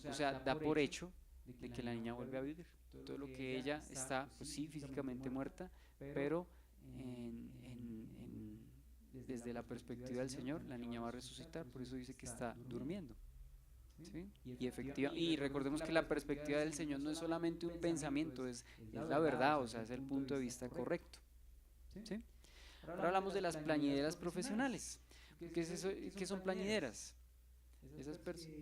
O sea, da por hecho de que la niña vuelve a vivir. Todo lo que ella está, pues sí, físicamente muerta, pero desde la perspectiva del Señor, la niña va a resucitar, por eso dice que está durmiendo. ¿Sí? Y recordemos que la perspectiva del Señor no es solamente un pensamiento, es la verdad, o sea, es el punto de vista correcto. ¿Sí? Ahora hablamos de las plañideras profesionales. ¿Qué es eso? ¿Qué son plañideras? Esas personas.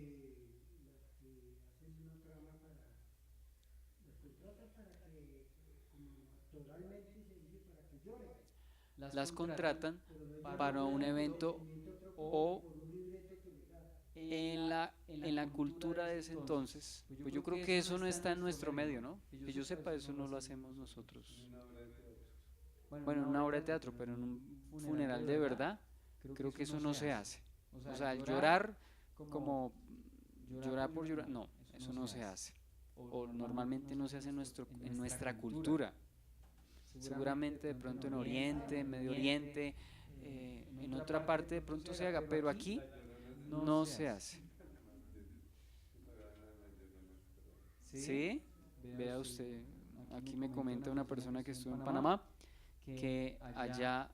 Las contratan para un evento o en la cultura de ese entonces, pues yo creo que eso no está en nuestro medio, ¿no? Que yo sepa, eso no lo hacemos nosotros. Una obra de teatro. Bueno, en una obra de teatro, pero en un funeral de verdad, creo que eso no se hace. O sea, el llorar como llorar por llorar, no, eso no se hace. O normalmente no se hace en nuestra cultura. Seguramente de pronto en Oriente, en Medio Oriente, en otra parte de pronto se haga, pero aquí La llorona sí. no se hace. No, se pagaron a la llorona, pero ¿Sí? Vea usted, aquí me comenta una persona que estuvo en Panamá que allá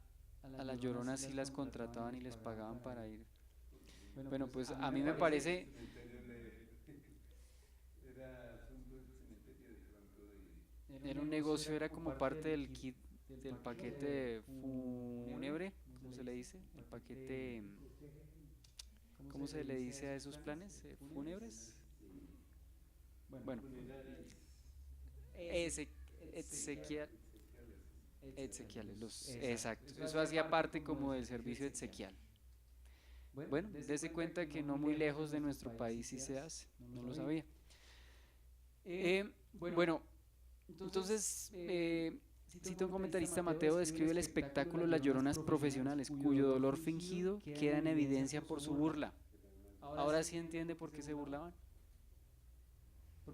a las lloronas sí las contrataban y les pagaban para ir. Bueno, pues a mí me parece que el parece, cementerio le era asunto del cementerio de pronto Era un negocio, era como parte del kit, del paquete fúnebre, ¿cómo se le dice? El paquete, ¿cómo se le dice a esos planes? ¿Fúnebres? Bueno, ese, exequial, exequiales, exacto. Eso hacía parte como del servicio exequial. Bueno, dése cuenta que no muy lejos de nuestro país sí se hace, no lo sabía. Bueno, entonces, cita un comentarista, Mateo describe el espectáculo Las Lloronas profesionales, cuyo dolor fingido queda en evidencia por su burla. Ahora sí entiende por qué se burlaban.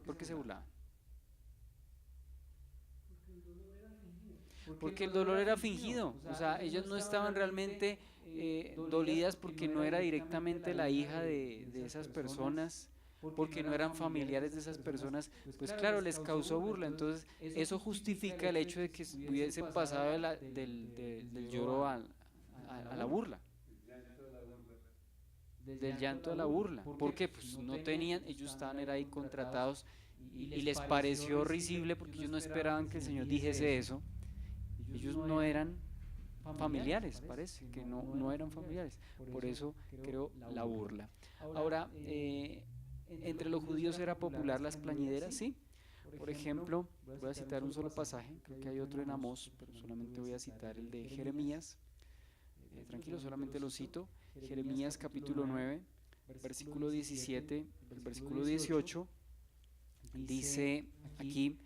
¿Por qué se burlaban? Porque el dolor era fingido, o sea, ellas no estaban realmente dolidas porque no era directamente la hija de esas personas, porque no eran familiares de esas personas, pues claro, les causó burla. Entonces eso justifica el hecho de que hubiesen pasado del lloro a la burla, del llanto a la burla, porque pues no tenían, ellos estaban era ahí contratados y les pareció risible porque ellos no esperaban que el Señor dijese eso. Ellos no eran familiares, parece que no eran familiares, por eso creo la burla. Ahora, entre los judíos era popular las plañideras, sí. Por ejemplo, voy a citar un solo pasaje, creo que hay otro en Amós, pero solamente voy a citar el de Jeremías. Tranquilo, solamente lo cito. Jeremías capítulo 9, versículo 17, el versículo 18, dice aquí: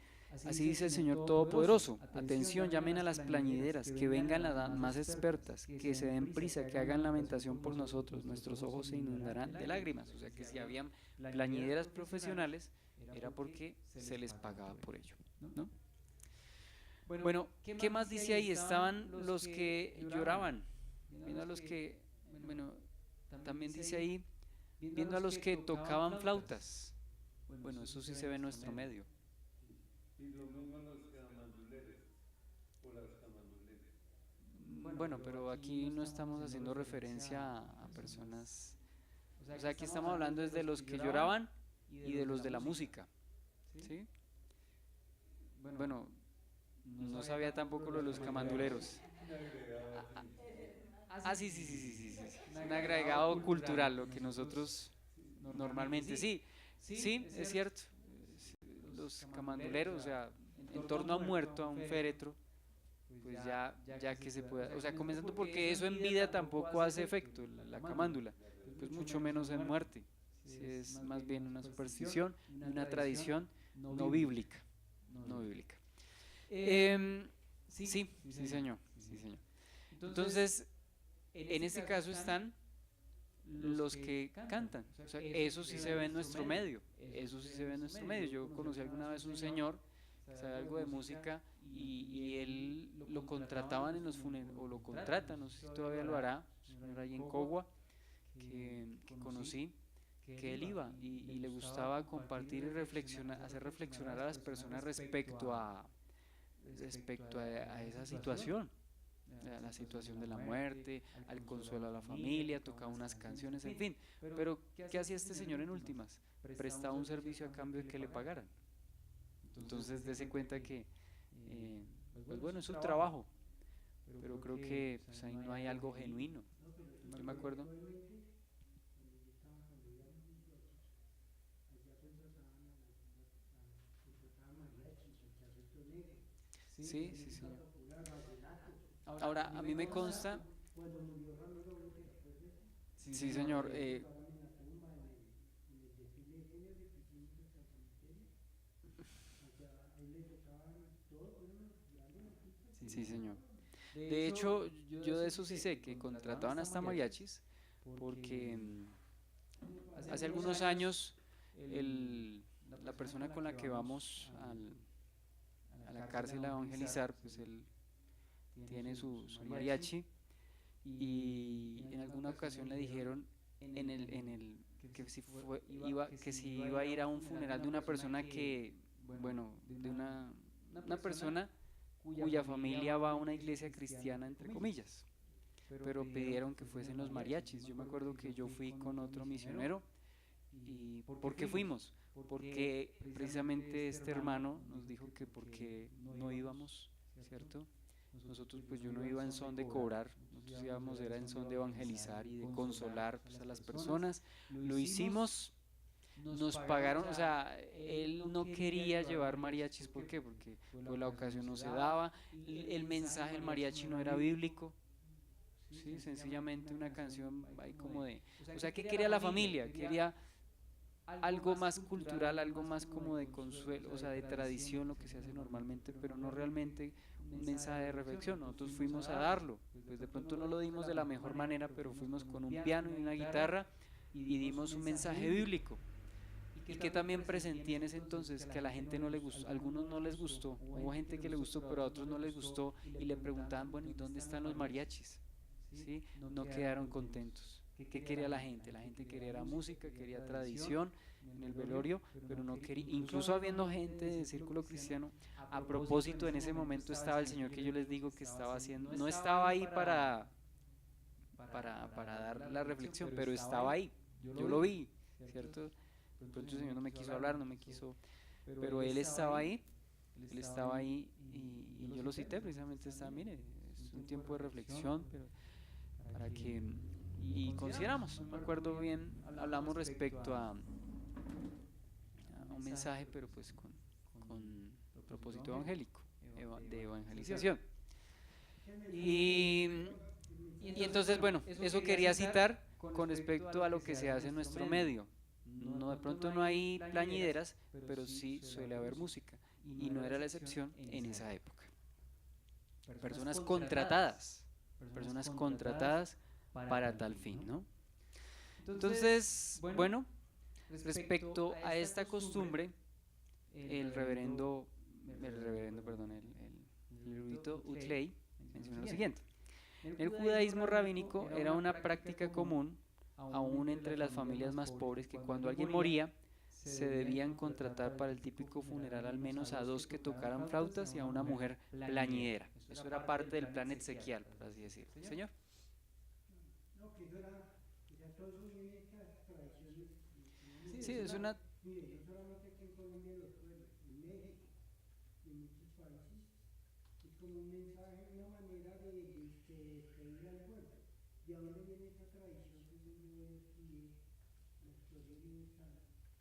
así dice el Señor Todopoderoso, atención, llamen a las plañideras, que vengan las más expertas, que se den prisa, que hagan lamentación por nosotros, nuestros ojos se inundarán de lágrimas. O sea que si habían plañideras profesionales, era porque se les pagaba por ello, ¿no? Bueno, ¿qué más dice ahí? Estaban los que lloraban, viendo a los que, bueno, también dice ahí, viendo a los que tocaban flautas. Bueno, eso sí se ve en nuestro medio. Y lo mismo los camanduleros o las camanduleras. Bueno, pero aquí no estamos haciendo referencia a personas, o sea, aquí estamos hablando desde los que lloraban y de los de la música, ¿sí? Bueno, no sabía tampoco lo de los camanduleros. Sí, sí, sí, sí, sí, sí, sí. Es un agregado cultural, lo que nosotros normalmente, sí, sí, es cierto. Los camanduleros, o sea, en torno a un muerto, a un féretro, pues ya que se pueda, o sea, comenzando porque eso en vida tampoco hace efecto, la camándula, pues mucho menos en muerte. Sí, es más bien una superstición, una tradición no bíblica, no bíblica. Sí, sí señor, sí señor. Entonces, en este caso están los que cantan, o sea, eso sí se ve en nuestro medio, eso sí se ve en nuestro medio. Yo conocí alguna vez un señor que sabe algo de música y él lo contrataban en los funerales, o lo contratan, no sé si todavía lo hará, un señor ahí en Cogua, que conocí, que él iba y le gustaba compartir y reflexionar, hacer reflexionar a las personas respecto a esa situación, a la situación de la muerte, al consuelo a la familia, tocaba unas canciones, en fin. Pero ¿qué hacía este señor en últimas? Prestaba un servicio a cambio de que le pagaran. Entonces dése cuenta que, pues bueno, es su trabajo, pero creo que pues, ahí no hay algo genuino. Yo me acuerdo. Sí, sí, sí. Ahora, a mí me consta, sí, señor, sí, señor. De hecho, yo de eso sí sé, que contrataban hasta mariachis, porque hace algunos años la persona con la que vamos a la cárcel a evangelizar, pues él tiene su mariachi y en alguna ocasión le dijeron que que si iba a ir a un funeral de una persona que, bueno, de una persona cuya familia va a una iglesia cristiana, entre comillas, pero pidieron que fuesen los mariachis. Yo me acuerdo que yo fui con otro misionero ¿Y por qué fuimos? Porque precisamente este hermano nos dijo que porque no íbamos, ¿cierto? Nosotros pues yo no iba en son de cobrar, nosotros íbamos era en son de evangelizar y de consolar pues, a las personas. Lo hicimos, nos pagaron, o sea, él no quería llevar mariachis, ¿por qué? Porque pues, la ocasión no se daba, el mensaje del mariachi no era bíblico, sí, sencillamente una canción ahí como de, o sea, ¿qué quería la familia? Quería algo más cultural, algo más como de consuelo, o sea, de tradición, lo que se hace normalmente, pero no realmente un mensaje de reflexión. Nosotros fuimos a darlo, pues de pronto no lo dimos de la mejor manera, pero fuimos con un piano y una guitarra y dimos un mensaje bíblico. Y que también presentí en ese entonces que a la gente no le gustó, a algunos no les gustó, hubo gente que le gustó, pero a otros no les gustó y le preguntaban, bueno, ¿y dónde están los mariachis? ¿Sí? No quedaron contentos. ¿Qué quería la gente? La gente quería música, quería tradición en el velorio, pero no quería, incluso habiendo gente del círculo cristiano, a propósito en ese momento estaba el Señor que yo les digo que estaba haciendo, no estaba ahí para dar la reflexión, pero estaba ahí, yo lo vi, ¿cierto? De pronto el Señor no me quiso hablar, no me quiso, pero Él estaba ahí y yo lo cité precisamente, estaba, mire, es un tiempo de reflexión, pero para que y consideramos, no me acuerdo bien, hablamos respecto a un mensaje, pero pues con propósito evangélico, de evangelización. Y, y entonces, bueno, eso quería citar con respecto a lo que se hace en nuestro medio. No, de pronto no hay plañideras, pero sí suele haber música, y no era la excepción en esa época. Personas contratadas para tal fin, ¿no? Entonces, bueno, respecto a esta costumbre, el reverendo, perdón, el erudito Utley menciona lo siguiente: en el judaísmo rabínico era una práctica común, aún entre las familias más pobres, que cuando alguien moría, se debían contratar para el típico funeral al menos a dos que tocaran flautas y a una mujer plañidera. Eso era parte del plan exequial, por así decirlo. Señor. No, que eso era, o sea, todo eso viene de estas tradiciones. Sí, es una. Mire, no solamente aquí en Colombia, en los pueblos, en México y en muchos países, es como un mensaje, una manera de despedir al pueblo. ¿De dónde viene esa tradición que se viene aquí, nuestros orígenes tan?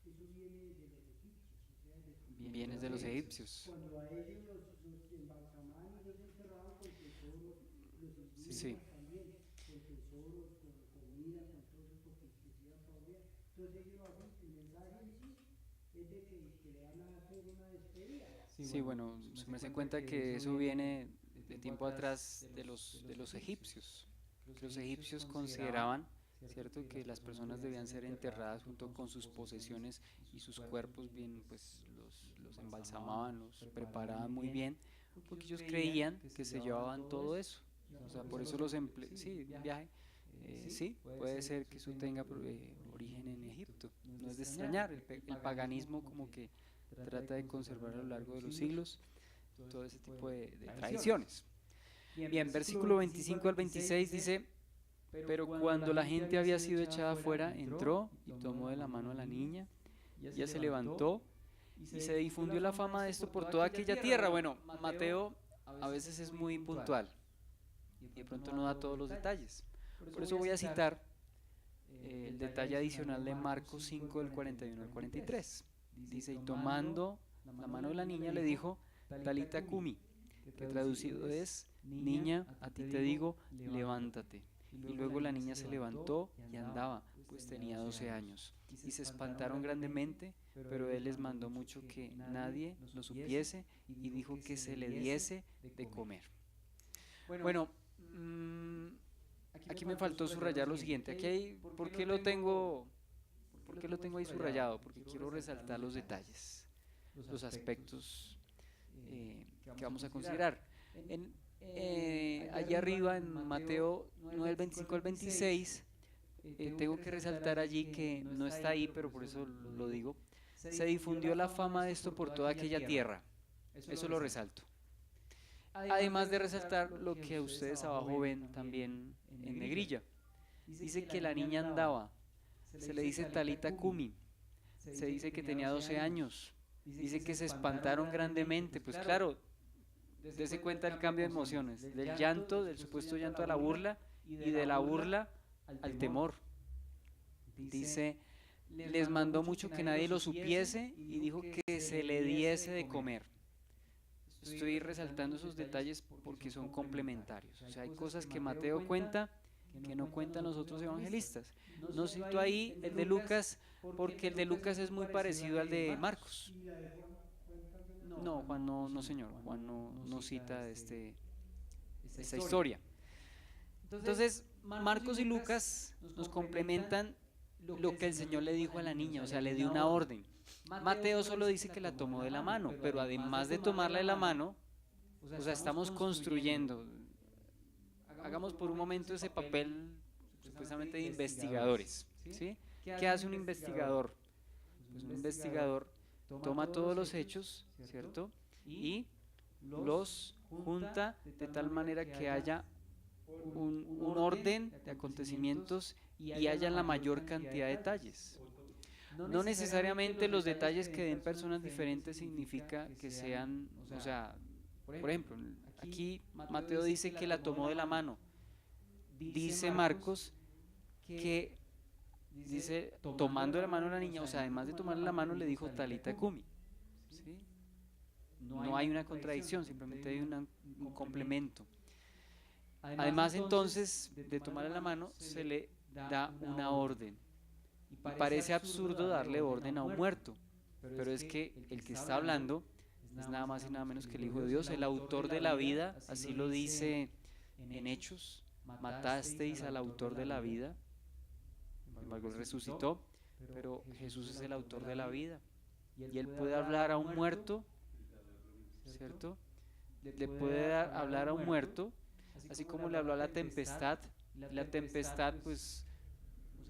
Eso viene de los egipcios, o sea, Bienes de los egipcios. cuando a ellos los embalsamaban y los enterraban con tesoros, los indígenas Sí. también, con tesoros, con comida, con todo eso, porque se iban para allá. Entonces ellos lo hacen, el mensaje en sí es de que le van a hacer una despedida. Sí, bueno, se me hace cuenta que eso viene de tiempo atrás de los egipcios. Que los egipcios consideraban, ¿cierto?, que las personas debían ser enterradas junto con sus posesiones y sus cuerpos bien, pues los embalsamaban, los preparaban muy bien, porque ellos creían que se llevaban todo eso. O sea, por eso sí, viaje. Sí, puede ser que eso tenga origen en Egipto. No es de extrañar, el paganismo como que trata de conservar a lo largo de los siglos todo ese tipo de tradiciones. Bien, versículo 25 al 26 dice: pero cuando la gente había sido echada afuera, entró y tomó de la mano a la niña, ella se levantó y se difundió la fama de esto por toda aquella tierra. Bueno, Mateo a veces es muy puntual y de pronto no da todos los detalles. Por eso voy a citar el detalle adicional de Marcos 5 del 41 al 43. Dice: y tomando la mano de la niña le dijo, Talita Kumi, que traducido es, niña, a ti te digo, levántate. Y luego la niña se levantó y andaba, pues tenía 12 años. Y se espantaron grandemente, pero él les mandó mucho que nadie lo supiese y dijo que se le diese de comer. Bueno, aquí me faltó subrayar lo siguiente. Aquí hay, ¿por qué lo tengo ahí subrayado? Porque quiero resaltar los detalles, los aspectos que vamos a considerar. Allá arriba en Mateo 9, del 25 al 26, tengo que resaltar allí que no está ahí, pero por eso lo digo. Se difundió la fama de esto por toda aquella tierra. Eso lo resalto. Además de resaltar lo que ustedes abajo ven también en negrilla. Dice que la niña andaba, se le dice Talita Kumi, se dice que tenía 12 años, dice que se espantaron grandemente, pues claro, dése cuenta el cambio de emociones, del llanto, del supuesto llanto a la burla y de la burla al temor. Dice, les mandó mucho que nadie lo supiese y dijo que se le diese de comer. Estoy resaltando esos detalles porque son complementarios. O sea, hay cosas que Mateo cuenta que no cuentan los otros evangelistas. No cito ahí el de Lucas porque el de Lucas es muy parecido al de Marcos. No, Juan no señor, Juan no cita esta historia. Entonces, Marcos y Lucas nos complementan lo que el Señor le dijo a la niña, o sea, le dio una orden. Mateo solo dice que la tomó de la mano, pero además de tomarla de la mano, o sea, estamos construyendo. Hagamos por un momento ese papel supuestamente de investigadores, ¿sí? ¿Qué hace un investigador? Pues un investigador toma todos los hechos, ¿cierto? Y los junta de tal manera que haya un orden de acontecimientos y haya la mayor cantidad de detalles. No necesariamente los detalles que den personas diferentes significa que sean, o sea, por ejemplo, aquí Mateo dice que la tomó de la mano. Dice Marcos que dice tomando de la mano a la niña, o sea, además de tomarle la mano le dijo Talita Kumi. ¿Sí? No hay una contradicción, simplemente hay un complemento. Además entonces de tomarle la mano se le da una orden. Y parece absurdo darle orden a un muerto, pero es que el que está hablando es nada más y nada menos que el Hijo de Dios, el autor de la vida, así lo dice en Hechos, matasteis al autor de la vida, sin embargo él resucitó, pero Jesús es el autor de la vida, y él puede hablar a un muerto, ¿cierto? Le puede hablar a un muerto, así como le habló a la tempestad pues,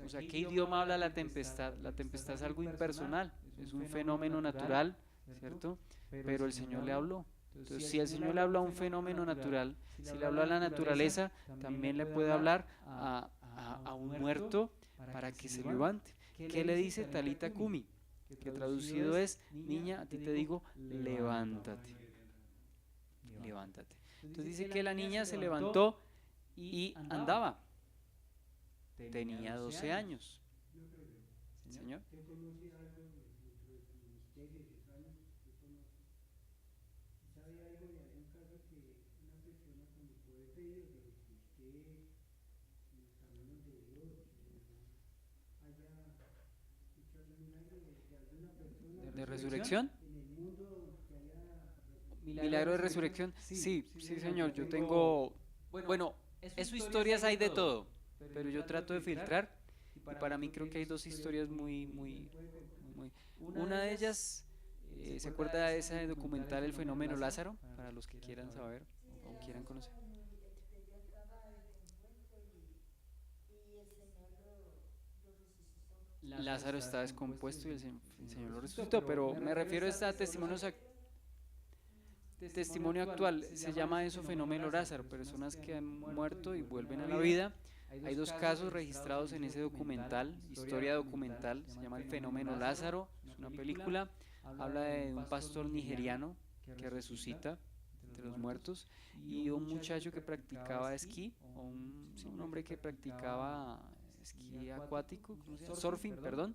o sea, ¿qué idioma habla la tempestad? La tempestad es algo impersonal, es un fenómeno natural, ¿cierto? Pero el Señor le habló. Entonces, si el Señor le habla a un fenómeno natural, si le habla a la naturaleza, también le puede hablar a un muerto para que se levante. ¿Qué le dice Talita Kumi? Que traducido es, niña, a ti te digo, levántate. Levántate. Entonces dice que la niña se levantó y andaba. Tenía 12 años. ¿Señor? ¿Usted conoce algo dentro de su ministerio, de sus años? ¿Usted conoce? ¿Sabe algo de algún caso que una persona con el poder de Dios, de los que usted, en los caminos de Dios, haya escuchado algún milagro de alguna persona? ¿De resurrección? En el mundo que haya ¿Milagro de resurrección? Sí, señor. Yo tengo, bueno, eso historias hay de todo, pero yo trato de filtrar y para mí creo que hay dos historias muy. Una de ellas, ¿se acuerda de ese documental El Fenómeno Lázaro? Para los que quieran saber o quieran conocer. Lázaro está descompuesto y el Señor lo resucitó, pero me refiero a este testimonio actual, se llama eso fenómeno Lázaro, personas que han muerto y vuelven a la vida. Hay dos casos registrados en ese documental, historia documental, se llama El Fenómeno Lázaro, es una película, habla de un pastor nigeriano que resucita entre los muertos y un muchacho que practicaba esquí, o un hombre que practicaba esquí acuático, ¿cómo se llama?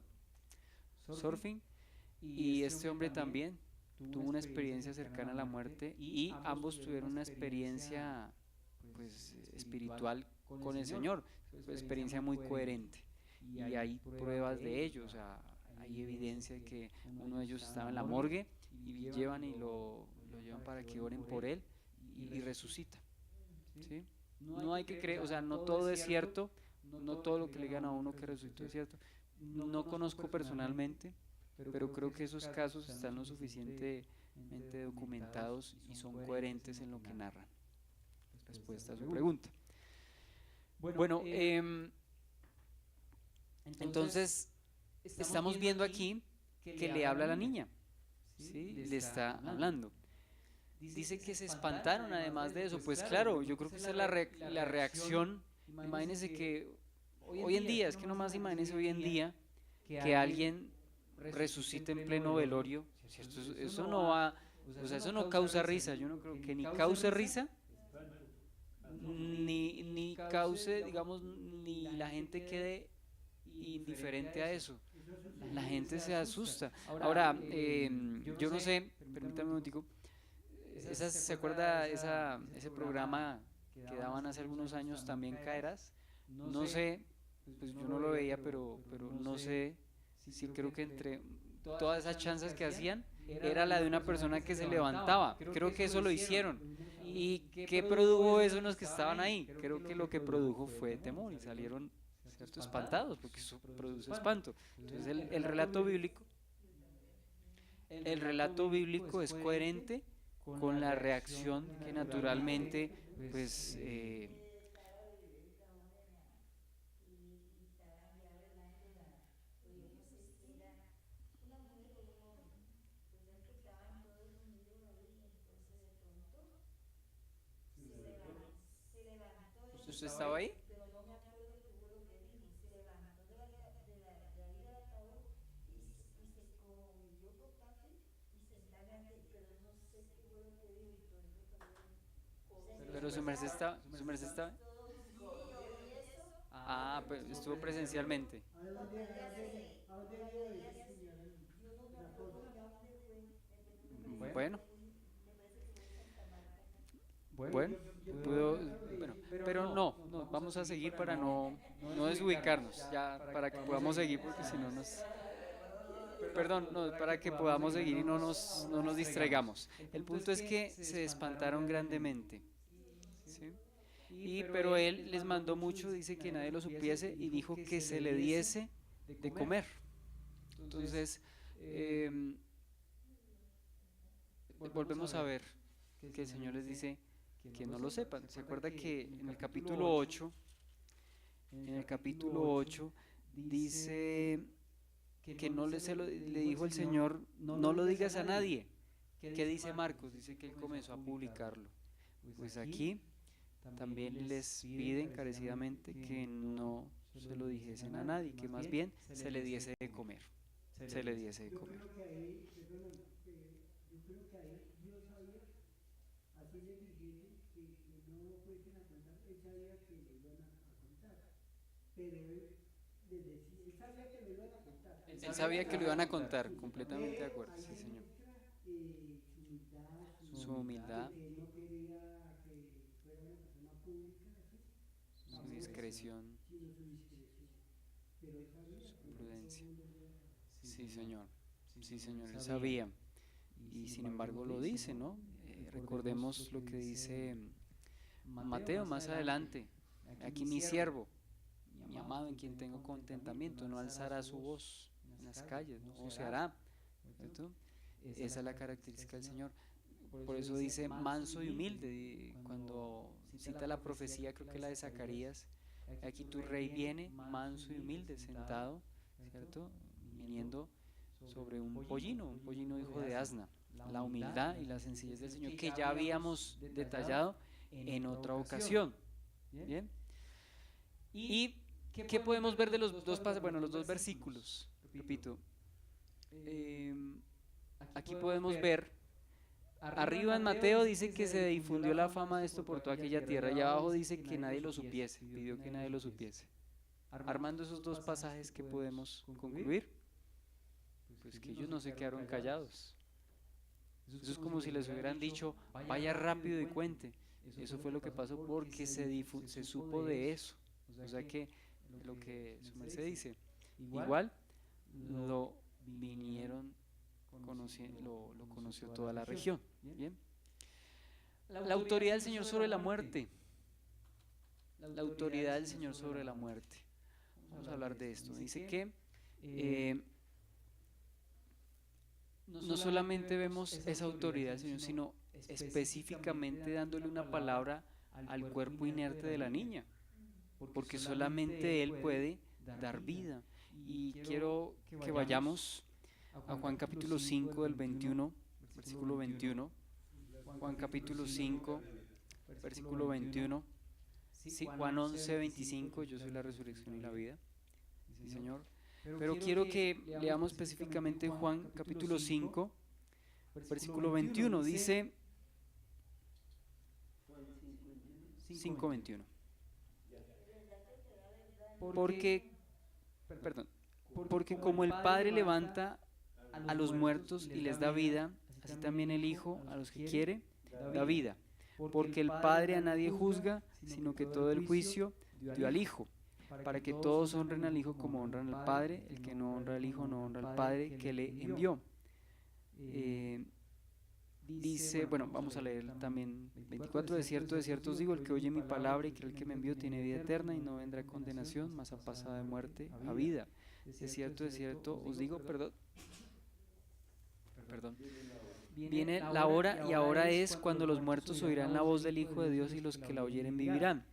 Surfing, y este hombre también tuvo una experiencia cercana a la muerte y ambos tuvieron una experiencia pues espiritual con el Señor, una experiencia muy coherente y hay pruebas de ello, o sea, hay evidencia de que uno de ellos estaba en la morgue y llevan y lo llevan para que oren por él y resucita, ¿sí? No hay que creer, o sea, no todo es cierto, no todo lo que le digan a uno que resucitó es cierto. No conozco personalmente, pero creo que esos casos están lo suficientemente documentados y son coherentes en lo que narran. Respuesta a su pregunta. Bueno, entonces estamos viendo aquí que le habla a la niña, ¿sí? Le está hablando. Dice que se espantaron además de eso, pues claro, yo creo que esa es la reacción. Imagínense que Hoy en día, es que nomás imagínense hoy en día que alguien resucite en pleno velorio, ¿cierto? Eso no va, o sea, eso no causa risa, yo no creo que ni cause risa, ni cause, digamos, ni la gente quede indiferente a eso. La gente se asusta. Ahora, yo no sé, permítame un momentico, ¿se acuerda ese programa que daban hace algunos años, También Caerás? No sé, pues yo no lo veía, pero no sé si creo que entre todas esas chanzas que hacían era la de una persona que se levantaba. Creo que eso lo hicieron. ¿Y qué produjo eso en los que estaban ahí? Creo que lo que produjo fue temor y salieron, ¿cierto?, espantados, porque eso produce espanto. Entonces el relato bíblico es coherente con la reacción que naturalmente, pues, ¿usted estaba ahí? Pero su merced está. Ah, pues estuvo presencialmente. ¿A dónde vio eso, señora Raposo? Bueno, Pues bueno, yo pudo, tengo caso bueno, de, pero no, vamos a seguir para no desubicarnos, ya para que podamos seguir, porque si no perdón, no, para que podamos seguir y no nos distraigamos. El punto es que se espantaron grandemente, ¿sí? Pero él les mandó mucho, dice que nadie lo supiese y dijo que se le diese de comer. Entonces, volvemos a ver que el Señor les dice que no lo sepan. ¿Se acuerda que en el capítulo 8 dice que no le dijo el Señor, no lo digas a nadie? ¿Qué dice Marcos? Dice que él comenzó a publicarlo. Pues aquí también les pide encarecidamente que no se lo dijesen a nadie, que más bien se le diese de comer. Se le diese de yo comer. creo que ahí, perdóname, yo creo que ahí Dios sabía, así le dijese que no fuesen a contar, él sabía que le iban a contar, pero él sabía que lo iban a contar, Él sabía que lo iban a contar, completamente de pero acuerdo, ahí sí, señor. demuestra su humildad, Su humildad, que él no quería que fuera una persona pública, así, su famosa, discreción, sino su discreción, pero él sabía su que no todo el prudencia. mundo lo iba a saber. Sí, señor. Sí, señor, él sabía. Y sin embargo lo dice, ¿no? Recordemos lo que dice Mateo más adelante. Aquí mi siervo, mi amado en quien tengo contentamiento, no alzará su voz en las calles, no se hará, ¿cierto? Esa es la característica del Señor. Por eso dice manso y humilde. Y cuando cita la profecía, creo que la de Zacarías, aquí tu rey viene manso y humilde, sentado, ¿cierto? Viniendo sobre un pollino hijo de asna. La humildad y la sencillez del Señor que ya habíamos detallado en otra ocasión. Bien. ¿Y qué podemos ver de los dos versículos? Repito, aquí podemos ver, arriba en Mateo dice que se difundió la fama de esto por toda aquella tierra, y abajo dice que nadie lo supiese, pidió que nadie lo supiese. Armando esos dos pasajes, ¿qué podemos concluir? Pues que ellos no se quedaron callados. Eso es como si les hubieran dicho, vaya rápido y cuente. Eso fue lo que pasó porque se supo de eso. O sea que lo que su merced dice, igual lo vinieron, lo conoció toda la región. Bien. La autoridad del Señor sobre la muerte. La autoridad del Señor sobre la muerte. Vamos a hablar de esto. Dice que no solamente vemos esa autoridad del Señor, sino específicamente dándole una palabra al cuerpo inerte de la niña, porque solamente Él puede dar vida. Y quiero que vayamos a Juan capítulo 5 del 21, versículo 21. Juan capítulo 5, versículo 21. Sí, Juan 11, 25, yo soy la resurrección y la vida. Sí, Señor. Pero quiero que leamos específicamente Juan capítulo 5, versículo 21. Dice 5:21. Porque, perdón, porque como el Padre levanta a los muertos y les da vida, así también el Hijo a los que quiere da vida. Porque el Padre a nadie juzga, sino que todo el juicio dio al Hijo, para que todos honren al Hijo como honran al Padre. El que no honra al Hijo no honra al Padre que le envió. Dice, bueno, vamos a leer también 24, de cierto os digo, el que oye mi palabra y cree el que me envió tiene vida eterna y no vendrá a condenación, mas ha pasado de muerte a vida. De cierto os digo, perdón, viene la hora y ahora es cuando los muertos oirán la voz del Hijo de Dios y los que la oyeren vivirán.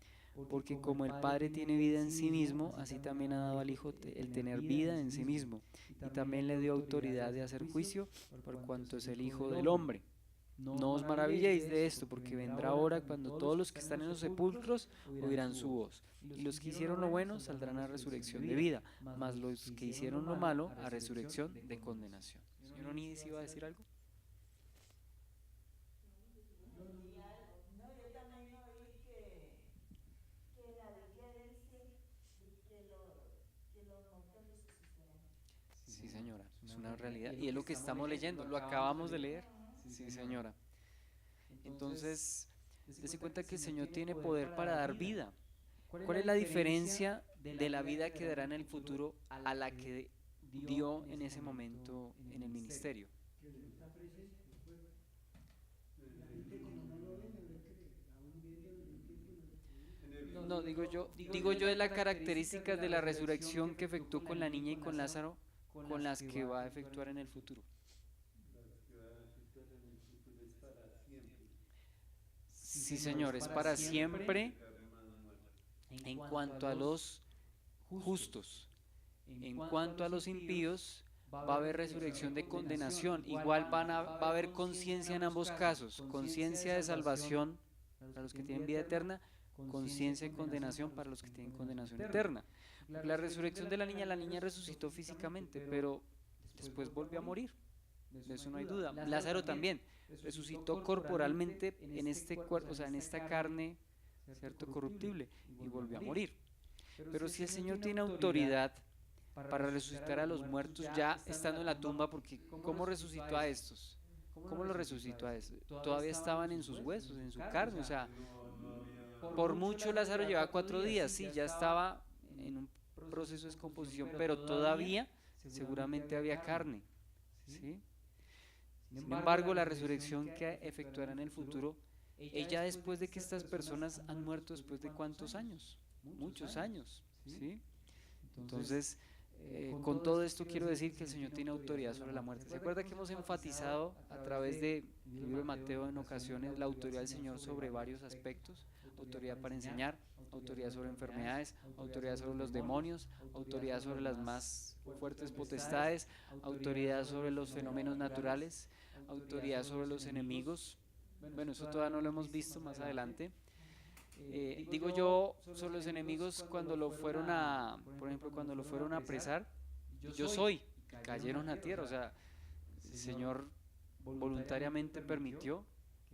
Porque como el Padre tiene vida en sí mismo, así también ha dado al Hijo el tener vida en sí mismo. Y también le dio autoridad de hacer juicio por cuanto es el Hijo del hombre. No os maravilléis de esto, porque vendrá hora cuando todos los que están en los sepulcros oirán su voz. Y los que hicieron lo bueno saldrán a resurrección de vida, mas los que hicieron lo malo a resurrección de condenación. ¿Señor Onidis iba a decir algo? Sí, señora, es una realidad. Y es lo que estamos leyendo, lo acabamos de leer. Sí, señora. Entonces, dése cuenta que el Señor tiene poder para dar vida. ¿Cuál es la diferencia de la vida que dará en el futuro a la que dio en ese momento en el ministerio? Que está presente, pues, la gente como no lo ve, no le cree, aún viéndolo en un tiempo no le cree. No, digo yo de las características de la resurrección que efectuó con la niña y con Lázaro, con las que va a efectuar en el futuro. Sí, Señor, es para siempre en cuanto a los justos. En cuanto a los impíos, va a haber resurrección de condenación. Igual va a haber conciencia en ambos casos. Conciencia de salvación para los que tienen vida eterna, conciencia de condenación para los que tienen condenación eterna. La resurrección de la niña resucitó físicamente, pero después volvió a morir. De eso no hay duda. Lázaro también resucitó corporalmente en este cuerpo, o sea, en esta carne, cierto, corruptible, y volvió a morir. Pero si el Señor tiene autoridad para resucitar a los muertos ya estando en la tumba, porque ¿cómo resucitó a estos? ¿Cómo lo resucitó a estos? Todavía estaban en sus huesos, en su carne, o sea, por mucho Lázaro llevaba 4 días, sí, ya estaba en un proceso de descomposición, pero todavía seguramente había carne, ¿sí? Sin embargo, la resurrección que efectuará en el futuro, ella después de que estas personas han muerto después de ¿cuántos años? Muchos años, ¿sí? Entonces, con todo esto quiero decir que el Señor tiene autoridad sobre la muerte. ¿Se acuerda que hemos enfatizado a través del libro de Mateo en ocasiones la autoridad del Señor sobre varios aspectos? Autoridad para enseñar, autoridad sobre enfermedades, autoridad sobre los demonios, autoridad sobre las más fuertes potestades, autoridad sobre los fenómenos naturales, autoridad sobre los enemigos. Bueno, eso todavía no lo hemos visto, más adelante. Digo yo sobre los enemigos cuando lo fueron por ejemplo, cuando lo fueron a apresar, yo soy, cayeron a tierra, o sea, el Señor voluntariamente permitió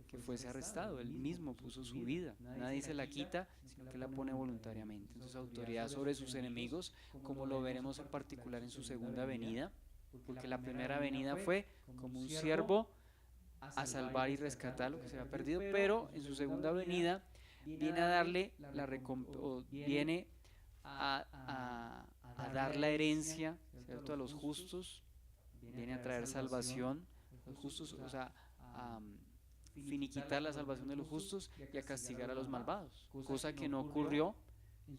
que fuese arrestado, él mismo puso su vida, nadie se la quita, sino que la pone voluntariamente. Entonces, autoridad sobre sus enemigos, como lo veremos en particular en su segunda venida, porque la primera venida fue como un siervo a salvar y rescatar lo que se había perdido, pero en su segunda venida viene a darle viene a dar la herencia, ¿cierto?, a los justos, viene a traer salvación a los justos, o sea, a finiquitar la salvación de los justos y a castigar a los malvados, cosa que no ocurrió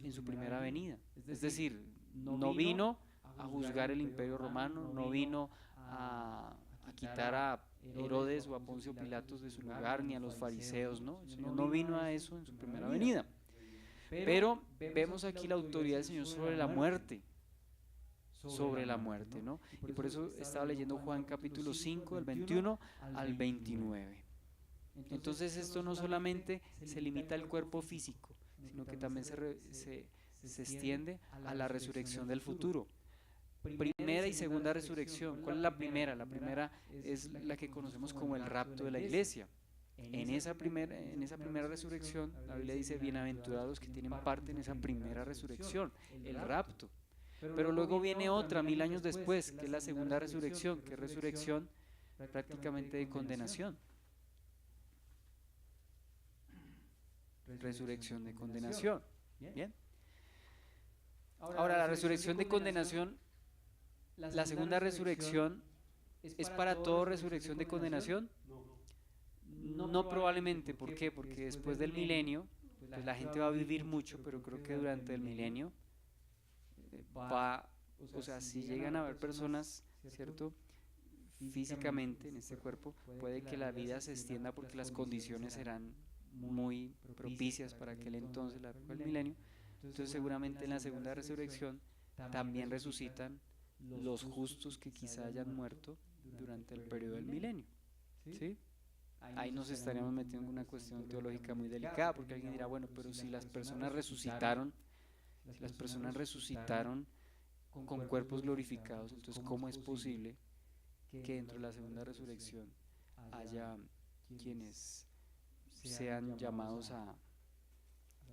en su primera venida. Es decir, no vino a juzgar el imperio romano, no vino a quitar a Herodes o a Poncio Pilatos de su lugar, ni a los fariseos, ¿no? El Señor no vino a eso en su primera venida. Pero vemos aquí la autoridad del Señor sobre la muerte, ¿no? Y por eso estaba leyendo Juan capítulo 5, del 21 al 29. Entonces esto no solamente se limita al cuerpo físico, sino que también se extiende a la resurrección del futuro. Primera y segunda resurrección. ¿Cuál es la primera? La primera es la que conocemos como el rapto de la iglesia. En esa primera resurrección, la Biblia dice, bienaventurados los que tienen parte en esa primera resurrección, el rapto. Pero luego viene otra 1000 años después, que es la segunda resurrección, que es resurrección prácticamente de condenación. Resurrección de condenación. Bien. Ahora, la resurrección de condenación, la segunda resurrección, ¿es para todo resurrección de condenación? No probablemente. ¿Por qué? Porque después del milenio, pues la gente va a vivir mucho, pero creo que durante el milenio o sea, si llegan a haber personas, ¿cierto?, físicamente en este cuerpo, puede que la vida se extienda porque las condiciones serán muy propicias para aquel entonces, la época del milenio. Entonces seguramente en la segunda resurrección también resucitan los justos que quizá hayan muerto durante el periodo del milenio, ¿sí? Ahí nos estaríamos metiendo en una cuestión teológica muy delicada, porque alguien dirá, bueno, pero si las personas resucitaron con cuerpos glorificados, entonces ¿cómo es posible que dentro de la segunda resurrección haya quienes sean llamados a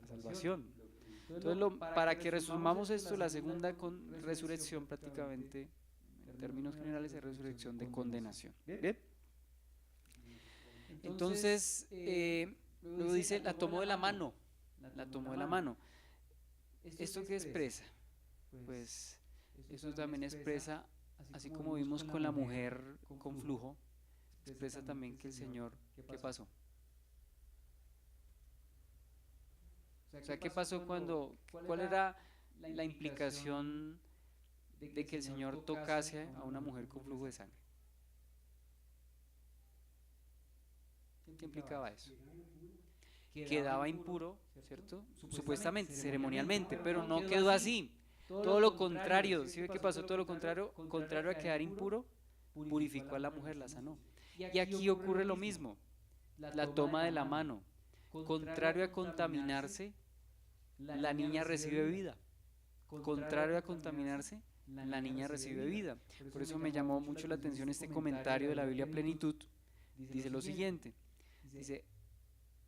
salvación? Entonces, para que resumamos esto, la segunda resurrección prácticamente, en términos generales, es resurrección de condenación. ¿Bien? Entonces, luego dice, la tomó de la mano. ¿Esto qué expresa? Pues eso también expresa, así como vimos con la mujer con flujo, expresa también que el Señor, ¿qué pasó? O sea, ¿qué pasó cuál era la implicación de que el Señor tocase a una mujer con flujo de sangre? ¿Qué implicaba eso? Quedaba impuro, ¿cierto? Supuestamente, ceremonialmente, pero no quedó así. Todo lo contrario, ¿sí ve qué pasó? Todo lo contrario a quedar impuro, purificó a la mujer, la sanó. Y aquí ocurre lo mismo, la toma de la mano. Contrario a contaminarse, la niña recibe vida. Contrario a contaminarse, la niña recibe vida. Por eso me llamó mucho la atención este comentario de la Biblia Plenitud. Dice lo siguiente, dice,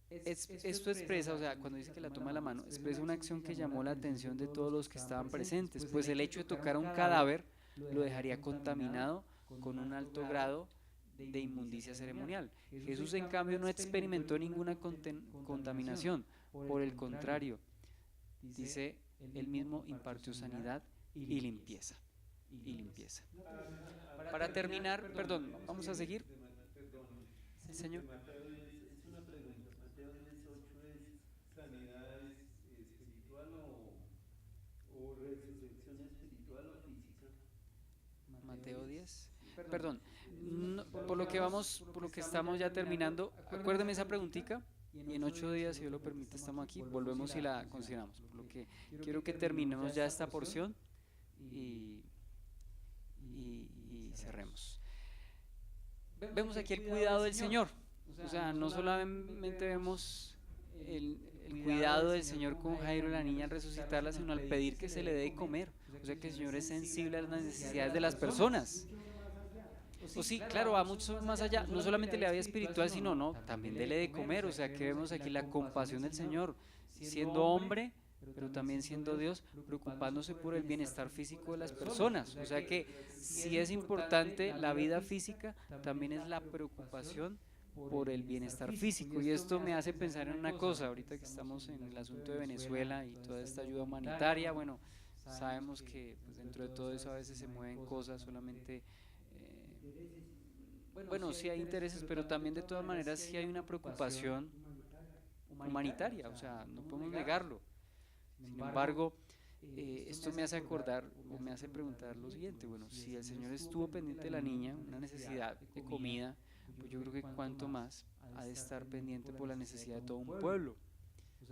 esto expresa, o sea, cuando dice que la toma de la mano, expresa una acción que llamó la atención de todos los que estaban presentes, pues el hecho de tocar a un cadáver lo dejaría contaminado con un alto grado de inmundicia ceremonial. Jesús, en cambio, no experimentó ninguna contaminación, por el contrario, dice, él mismo impartió sanidad y limpieza. Para terminar, perdón, vamos a seguir. Sí, señor. Es una pregunta. Mateo 18 es sanidad espiritual o resurrección espiritual o física. Mateo 10. Perdón, no, por lo que estamos ya terminando, acuérdeme esa preguntita y en 8 días, si Dios lo permite, estamos aquí, volvemos y la consideramos. Por lo que quiero que terminemos ya esta porción y cerremos. Vemos aquí el cuidado del Señor, o sea, no solamente vemos el cuidado del Señor con Jairo y la niña al resucitarla, sino al pedir que se le dé de comer, o sea que el Señor es sensible a las necesidades de las personas. O sí, claro, va mucho más allá, no solamente la vida espiritual, sino también dele de comer, o sea que vemos aquí la compasión del Señor, siendo hombre, pero también siendo Dios, preocupándose por el bienestar físico de las personas. O sea que si es importante la vida física, también es la preocupación por el bienestar físico. Y esto me hace pensar en una cosa, ahorita que estamos en el asunto de Venezuela y toda esta ayuda humanitaria, bueno, sabemos que pues, dentro de todo eso a veces se mueven cosas solamente, bueno, sí hay intereses, pero también de todas maneras sí hay una preocupación humanitaria, o sea, no podemos negarlo. Sin embargo, esto me hace acordar o me hace preguntar lo siguiente, bueno, si el Señor estuvo pendiente de la niña, una necesidad de comida, pues yo creo que cuánto más ha de estar pendiente por la necesidad de todo un pueblo.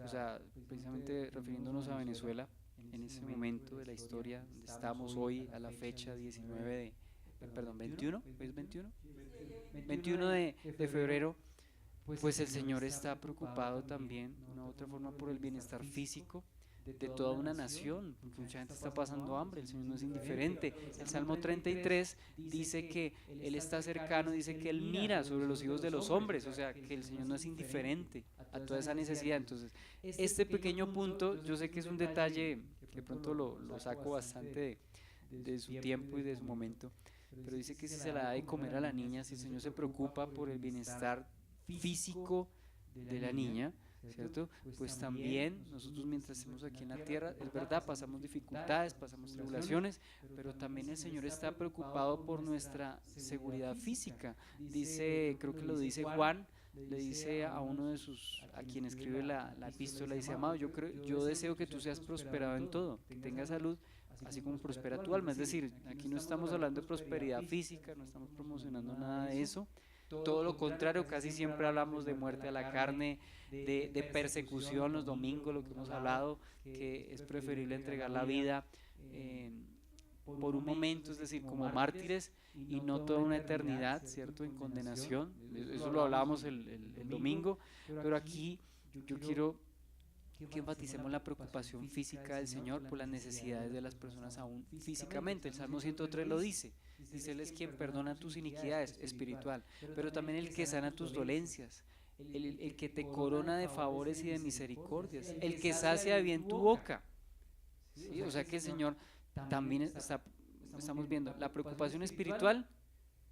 O sea, precisamente refiriéndonos a Venezuela, en ese momento de la historia donde estamos hoy a la fecha 21, ¿es 21? 21 de febrero, pues el Señor está preocupado también, de una u otra forma, por el bienestar físico de toda una nación, porque mucha gente está pasando hambre, el Señor no es indiferente. El Salmo 33 dice que Él está cercano, dice que Él mira sobre los hijos de los hombres, o sea, que el Señor no es indiferente a toda esa necesidad. Entonces, este pequeño punto, yo sé que es un detalle que pronto lo saco bastante de su tiempo y de su momento, pero dice que si se la da de comer a la niña, si el Señor se preocupa por el bienestar físico de la niña, ¿cierto? Pues también nosotros mientras estemos aquí en la tierra, es verdad, pasamos dificultades, pasamos tribulaciones, pero también el Señor está preocupado por nuestra seguridad física. Dice, creo que lo dice Juan, le dice a uno de a quien escribe la epístola, dice: amado, yo deseo que tú seas prosperado en todo, que tengas salud, así como prospera tu alma. Es decir, aquí no estamos hablando de prosperidad física, no estamos promocionando nada de eso. Todo lo contrario, casi siempre hablamos de muerte a la carne, de persecución los domingos, lo que hemos hablado, que es preferible entregar la vida por un momento, es decir, como mártires, y no toda una eternidad, ¿cierto?, en condenación. Eso lo hablábamos el domingo, pero aquí yo quiero que enfaticemos la preocupación física del Señor por las necesidades de las personas aún físicamente. El Salmo 103 lo dice. Dice: Él es quien perdona tus iniquidades, espiritual, pero también el que sana tus dolencias, el que te corona de favores y de misericordias, el que sacia bien tu boca. ¿Sí? O sea que el Señor también estamos viendo la preocupación espiritual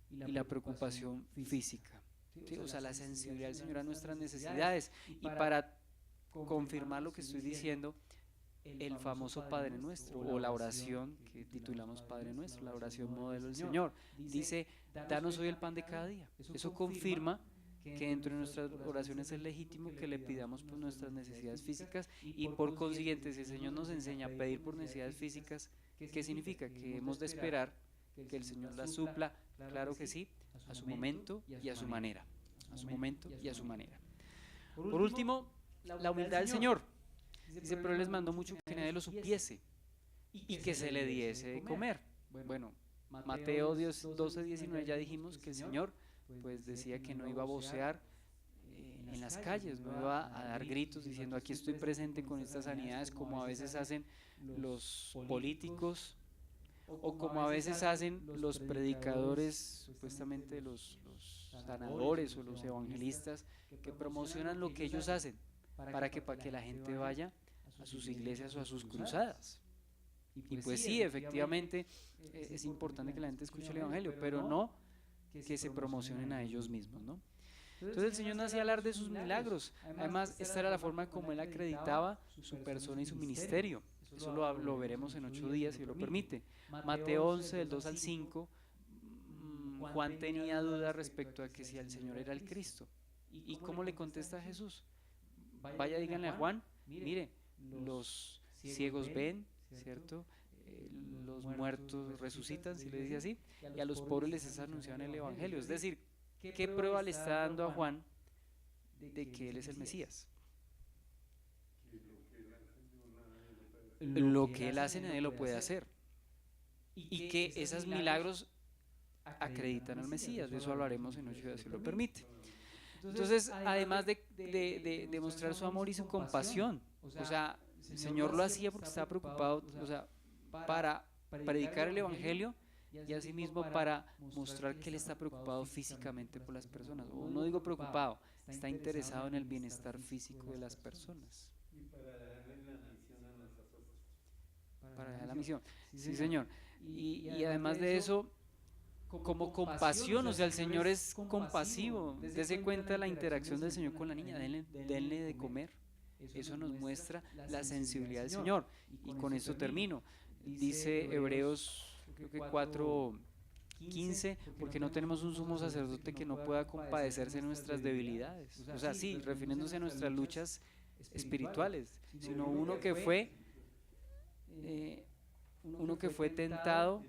y la preocupación física. ¿Sí? O sea, la sensibilidad del Señor a nuestras necesidades. Y para confirmar lo que estoy diciendo, el famoso Padre Nuestro, o la oración que titulamos Padre Nuestro, la oración modelo del Señor, dice: danos hoy el pan de cada día. Eso confirma que dentro de nuestras oraciones es legítimo que le pidamos por nuestras necesidades físicas, y por consiguiente, si el Señor nos enseña a pedir por necesidades físicas, ¿qué significa? Que hemos de esperar que el Señor las supla, claro que sí, a su momento y a su manera, a su momento y a su manera. Por último, la humildad del Señor. Dice: pero Él les mandó mucho que nadie lo supiese y que se le diese de comer. Bueno, Mateo 12:19 ya dijimos que el Señor pues decía que no iba a vocear en las calles, no iba a dar gritos diciendo: aquí estoy presente con estas sanidades, como a veces hacen los políticos, o como a veces hacen los predicadores, supuestamente los sanadores o los evangelistas, que promocionan lo que ellos hacen para que la gente vaya a sus iglesias o a sus cruzadas. Y pues sí, efectivamente es importante que la gente escuche el evangelio, pero no que se promocionen a ellos mismos, ¿no? Entonces el Señor no hacía hablar de sus milagros. Además, esta era la forma como Él acreditaba su persona y su ministerio. Eso lo veremos en 8 días, si lo permite. Mateo 11, del 2 al 5, Juan tenía dudas respecto a que si el Señor era el Cristo. ¿Y cómo le contesta a Jesús? Vaya, díganle a Juan: mire, los ciegos ven, ¿cierto? Los muertos resucitan, si le dice así, y a los pobres les es anunciado en el evangelio. Es decir, ¿qué prueba le está dando a Juan de que Él es el Mesías? Lo que Él hace nadie lo puede hacer, y que esos milagros acreditan al Mesías. De eso hablaremos en 8 días, si lo permite. Entonces, además de demostrar su amor y su compasión, o sea, el Señor lo hacía porque estaba preocupado, o sea, para predicar el evangelio, y asimismo para mostrar que Él está preocupado físicamente por las personas. O no digo preocupado, está interesado en el bienestar físico de las personas. Y para darle la misión a nosotros. Para dar la misión, sí, Señor. Y además de eso, como compasión, o sea, el Señor es compasivo. Dese cuenta la interacción del Señor con la niña: denle de comer. Eso nos muestra la sensibilidad del Señor. Y con esto termino. Dice Hebreos, creo que 4:15, porque no tenemos un sumo sacerdote que no pueda compadecerse de nuestras debilidades. O sea, sí, refiriéndose a nuestras luchas espirituales, sino uno que fue tentado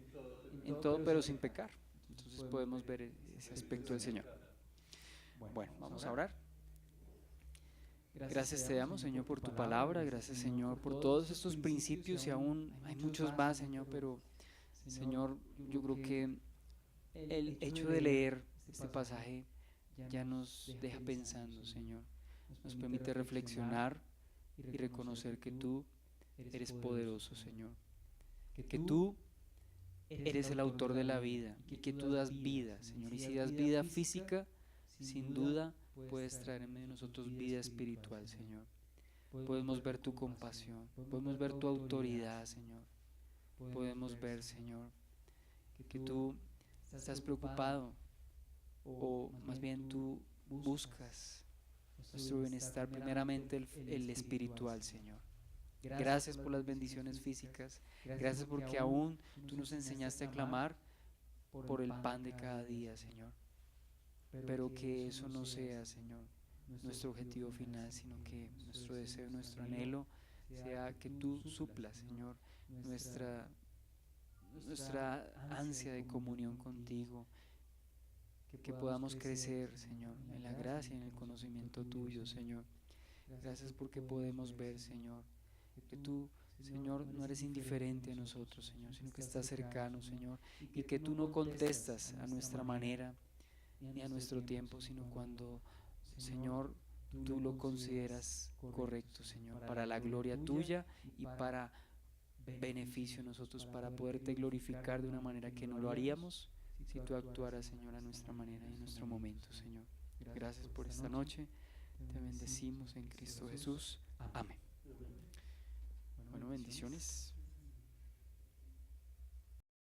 en todo, pero sin pecar. Entonces podemos ver ese aspecto del Señor. Bueno, vamos a orar. Gracias te damos, Señor, por tu palabra. Gracias, Señor, por todos estos principios, y aún hay muchos más, Señor, pero Señor, yo creo que el hecho de leer este pasaje ya nos deja pensando, Señor. Nos permite reflexionar y reconocer que tú eres poderoso, Señor. Que tú eres el autor de la vida y que tú das vida, Señor. Y si das vida física, sin duda puedes traer en medio de nosotros vida espiritual, Señor. Podemos ver tu compasión, podemos ver tu autoridad, Señor. Podemos ver, Señor, que tú estás preocupado, o más bien tú buscas nuestro bienestar, primeramente el espiritual, Señor. Gracias por las bendiciones físicas, gracias porque aún tú nos enseñaste a clamar por el pan de cada día, Señor. Pero que eso no sea, Señor, nuestro objetivo final, sino que nuestro deseo, nuestro anhelo sea que tú suplas, Señor, nuestra ansia de comunión contigo, que podamos crecer, Señor, en la gracia y en el conocimiento tuyo, Señor. Gracias porque podemos ver, Señor, que tú, Señor, no eres indiferente a nosotros, Señor, sino que estás cercano, Señor, y que tú no contestas a nuestra manera ni a nuestro tiempo, sino cuando, Señor, tú lo consideras correcto, Señor, para la gloria tuya y para beneficio de nosotros, para poderte glorificar de una manera que no lo haríamos si tú actuaras, Señor, a nuestra manera y en nuestro momento, Señor. Gracias por esta noche, te bendecimos en Cristo Jesús. Amén. Bueno, bendiciones.